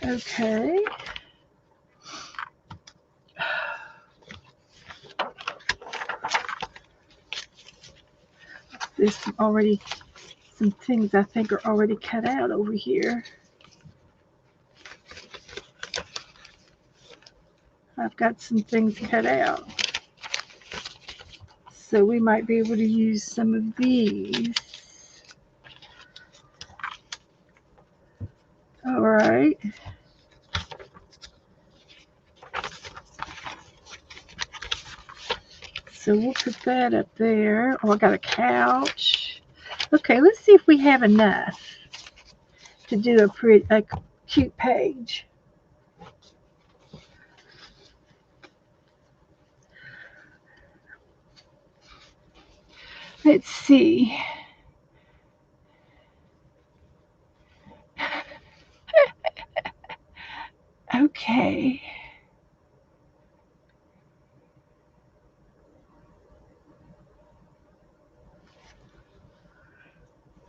Okay. There's some things I think are already cut out over here. I've got some things cut out. So we might be able to use some of these. All right. So we'll put that up there. Oh, I got a couch. Okay, let's see if we have enough to do a cute page. Let's see. Okay.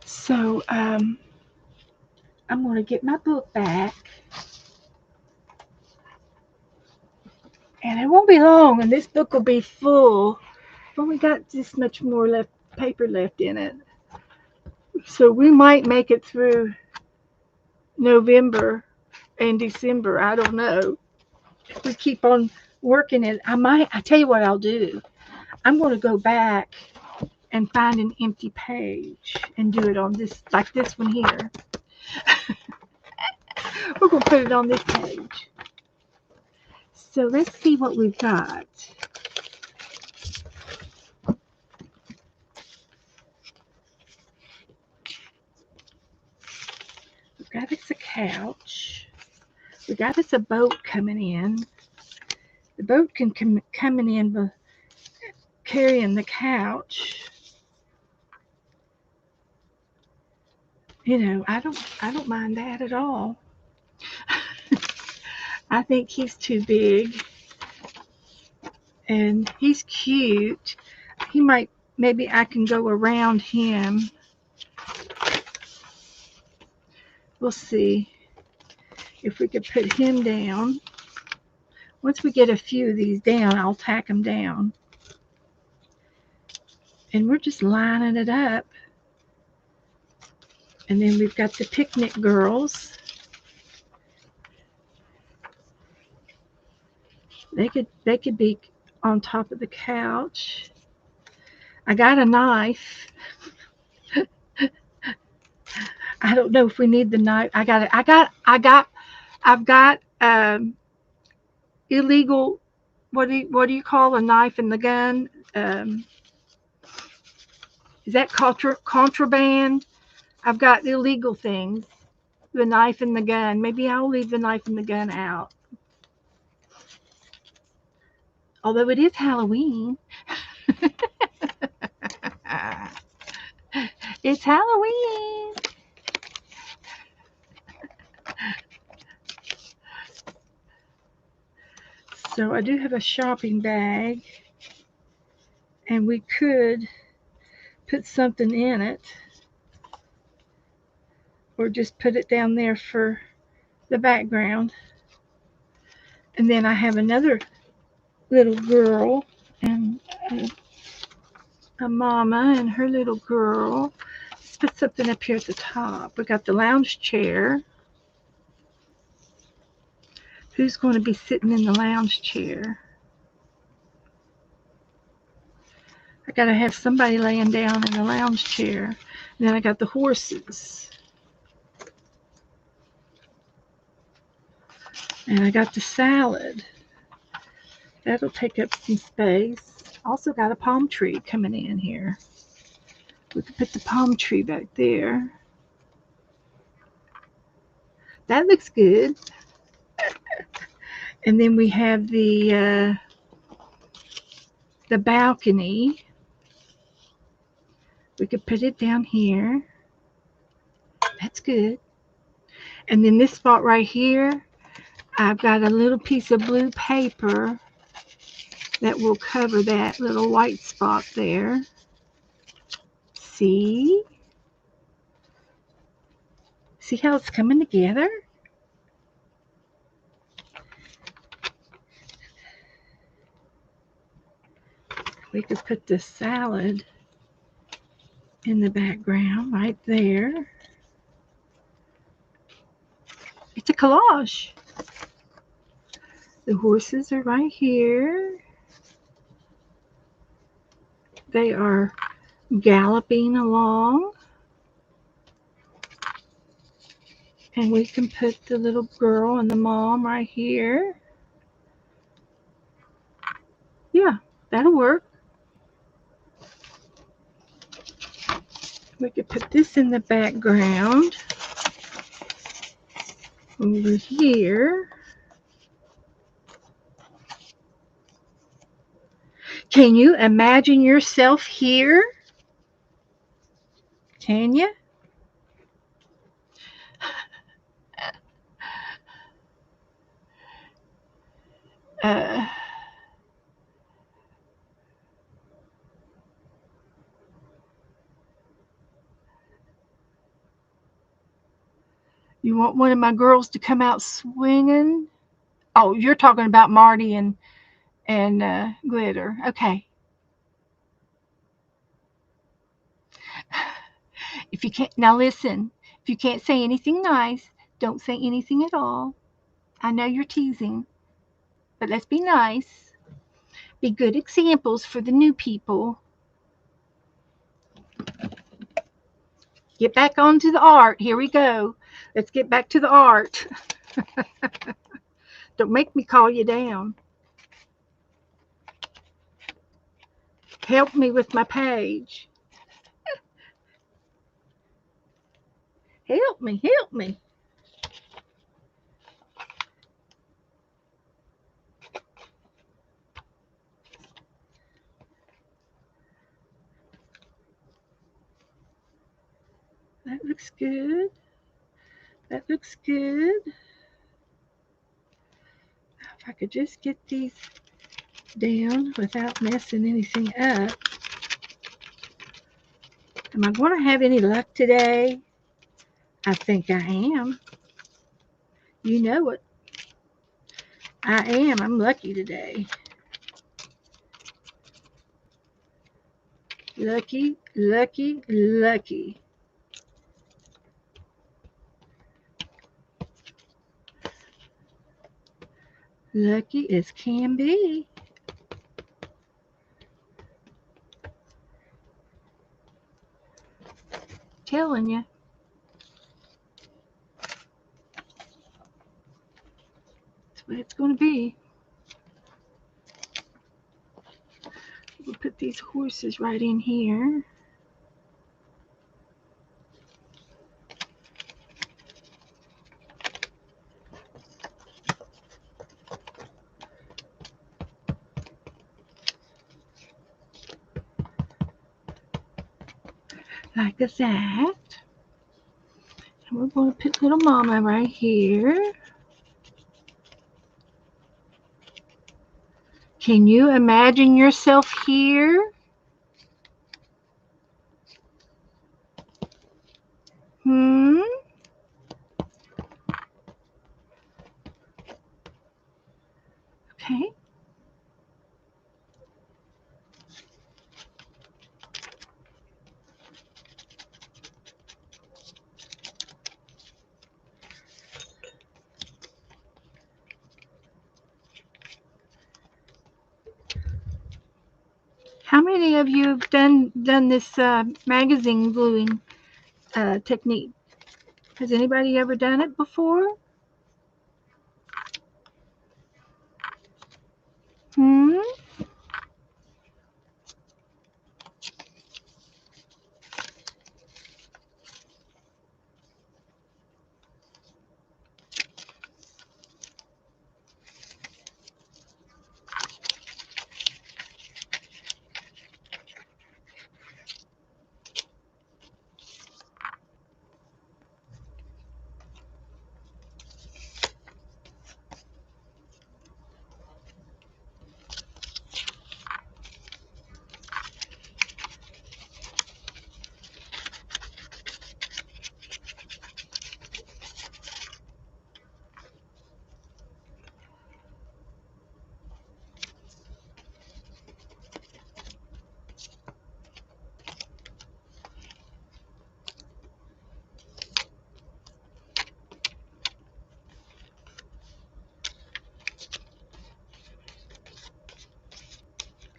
So I'm going to get my book back. And it won't be long, and this book will be full. I've only got this much more paper left in it. So we might make it through November and December. I don't know. If we keep on working it, I tell you what I'll do. I'm going to go back and find an empty page and do it on this, like this one here. We're going to put it on this page. So let's see what we've got. We've got us a couch. We got us a boat coming in. The boat can coming in carrying the couch. You know, I don't mind that at all. I think he's too big. And he's cute. Maybe I can go around him. We'll see if we could put him down. Once we get a few of these down, I'll tack them down. And we're just lining it up. And then we've got the picnic girls. They could be on top of the couch. I got a knife. I don't know if we need the knife. I've got illegal. What do you call a knife and the gun? Is that contraband? I've got illegal things. The knife and the gun. Maybe I'll leave the knife and the gun out. Although it is Halloween. It's Halloween. So I do have a shopping bag. And we could put something in it. Or just put it down there for the background. And then I have another little girl and a mama and her little girl. Let's put something up here at the top. We got the lounge chair. Who's going to be sitting in the lounge chair? I got to have somebody laying down in the lounge chair. And then I got the horses. And I got the salad. That'll take up some space. Also got a palm tree coming in here. We could put the palm tree back there. That looks good. And then we have the balcony. We could put it down here. That's good. And then this spot right here, I've got a little piece of blue paper that will cover that little white spot there. See? See how it's coming together? We could put the salad in the background right there. It's a collage. The horses are right here. They are galloping along. And we can put the little girl and the mom right here. Yeah, that'll work. We could put this in the background over here. Can you imagine yourself here? Can you? Uh, you want one of my girls to come out swinging? Oh, you're talking about Marty and Glitter. Okay. If you can't, now listen. If you can't say anything nice, don't say anything at all. I know you're teasing, but let's be nice. Be good examples for the new people. Get back onto the art. Here we go. Let's get back to the art. Don't make me call you down. Help me with my page. Help me, help me. That looks good. That looks good. If I could just get these down without messing anything up. Am I going to have any luck today? I think I am. You know it. I am. I'm lucky today. Lucky, lucky, lucky. Lucky as can be. Telling you. That's what it's going to be. We'll put these horses right in here. Like that. And we're going to put little mama right here. Can you imagine yourself here? Okay. How many of you have done this magazine gluing technique? Has anybody ever done it before?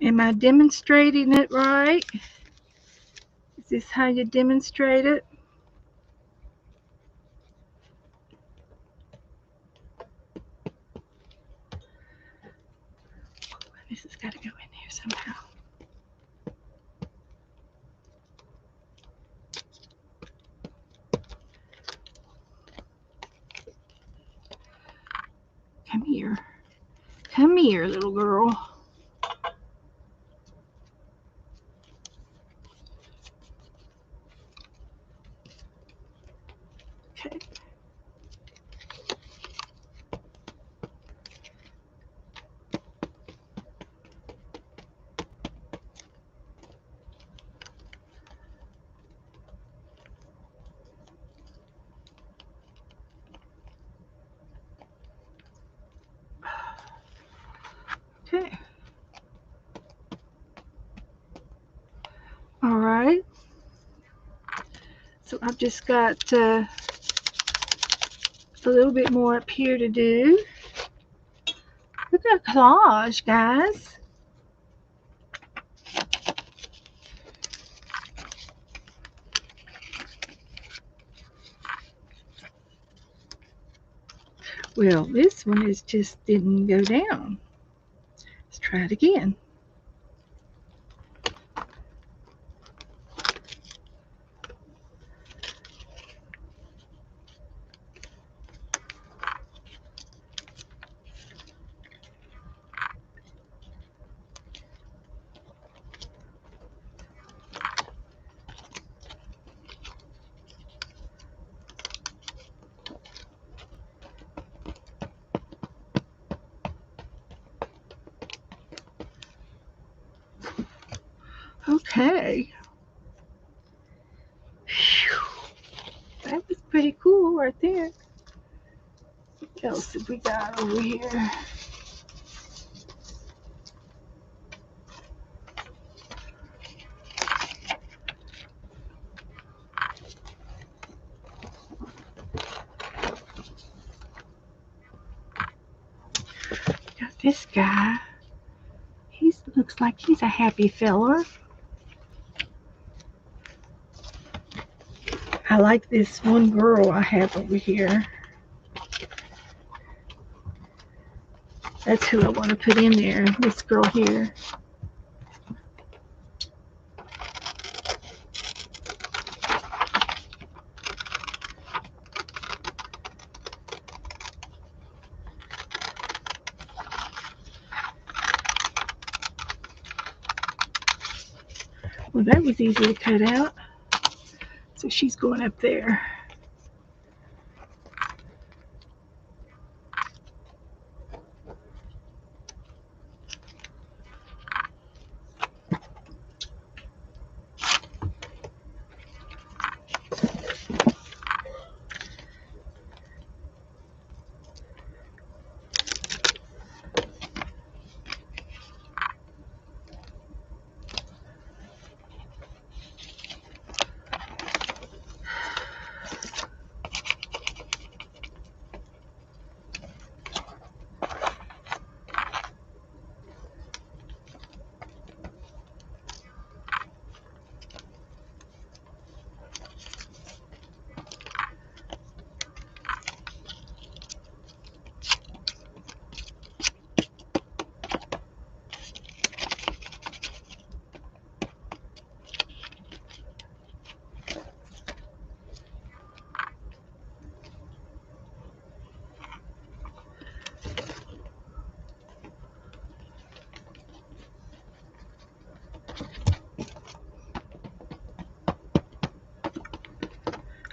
Am I demonstrating it right? Is this how you demonstrate it? This has got to go in here somehow. Come here. Come here, little girl. Okay. Okay. All right. So I've just got a little bit more up here to do. Look at collage, guys. Well, this one is just didn't go down. Let's try it again. Okay. Whew. That was pretty cool right there. What else have we got over here? Got this guy. He looks like he's a happy fella. I like this one girl I have over here. That's who I want to put in there, this girl here. Well, that was easy to cut out. So she's going up there.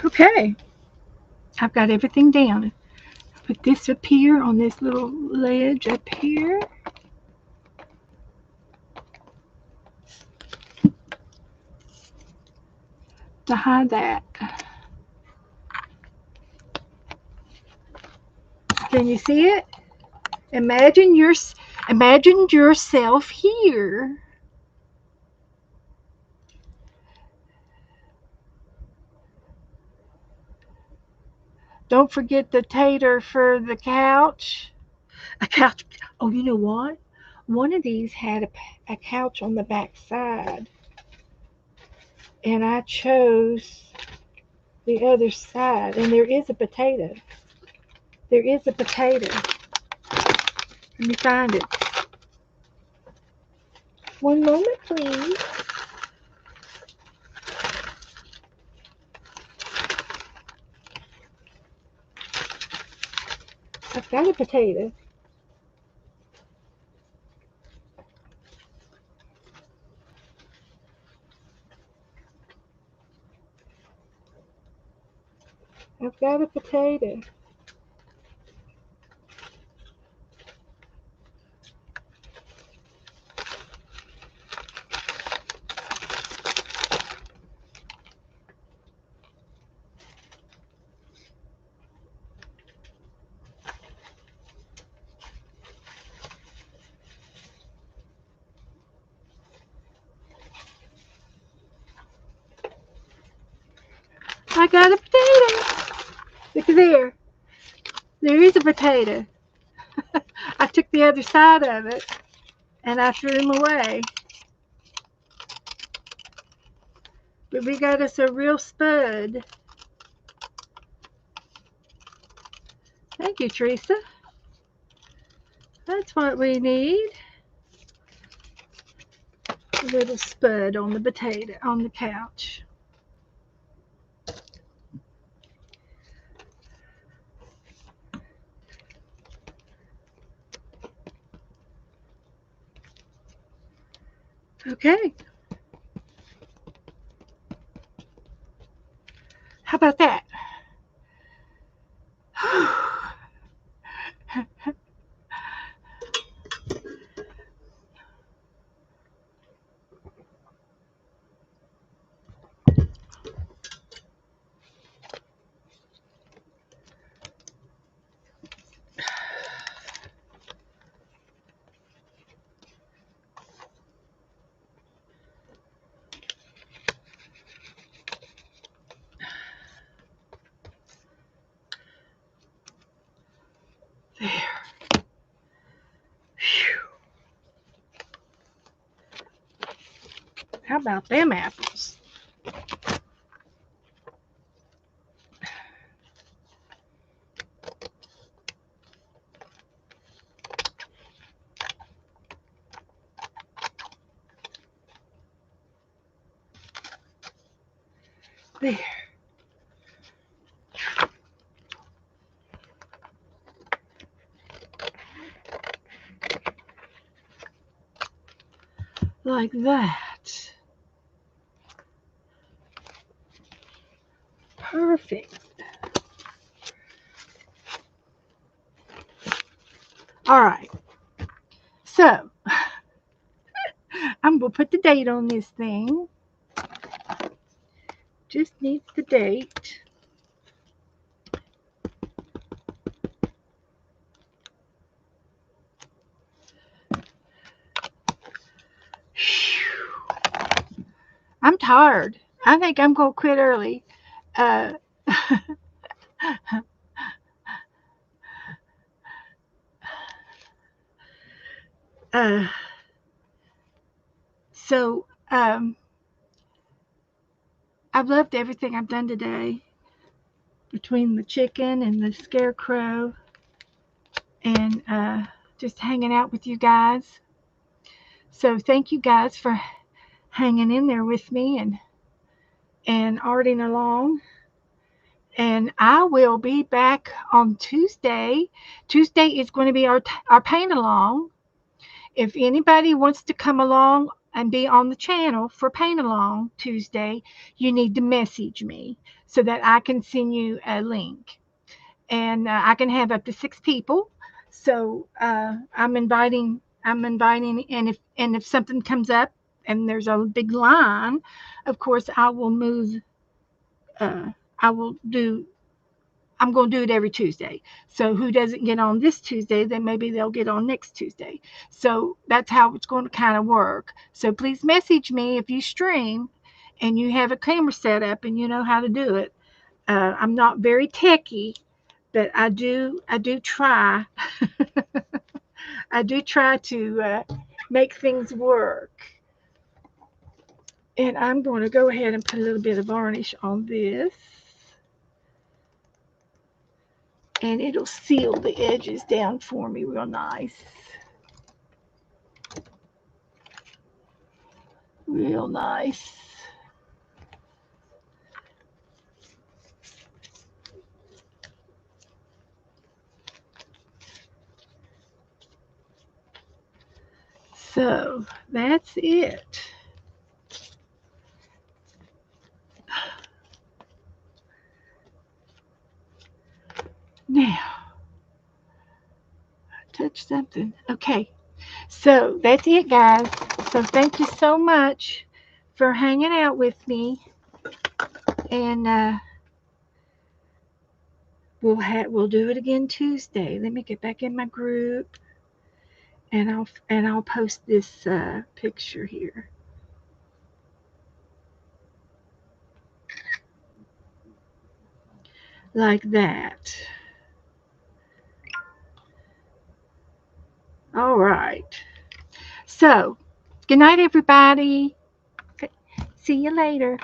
Okay, I've got everything down. Put this up here on this little ledge up here. To hide that. Can you see it? Imagine yourself here. Don't forget the tater for the couch. A couch. Oh, you know what? one of these had a couch on the back side, and I chose the other side, and there is a potato. There is a potato. Let me find it. One moment, please. I've got a potato. I've got a potato. I got a potato. Look there. There is a potato. I took the other side of it and I threw them away. But we got us a real spud. Thank you, Teresa. That's what we need. A little spud on the potato, on the couch. Okay. How about that? There. Whew. How about them apples? There. Like that. Perfect. All right. So, I'm going to put the date on this thing. Just needs the date. I'm tired. I think I'm going to quit early. Uh, uh, so, I've loved everything I've done today between the chicken and the scarecrow and just hanging out with you guys. So, thank you guys for hanging in there with me and arting along. And I will be back on Tuesday. Tuesday is going to be our paint along. If anybody wants to come along and be on the channel for paint along Tuesday, you need to message me so that I can send you a link. And I can have up to 6 people. So I'm inviting, and if something comes up and there's a big line, of course I will move. I will do. I'm going to do it every Tuesday. So who doesn't get on this Tuesday, then maybe they'll get on next Tuesday. So that's how it's going to kind of work. So please message me if you stream and you have a camera set up and you know how to do it. I'm not very techy, but I do try. I do try to make things work. And I'm going to go ahead and put a little bit of varnish on this. And it'll seal the edges down for me real nice. Real nice. So that's it. Now, touch something. Okay, so that's it, guys. So thank you so much for hanging out with me, and we'll do it again Tuesday. Let me get back in my group, and I'll post this picture here. Like that. All right. So, good night, everybody. See you later.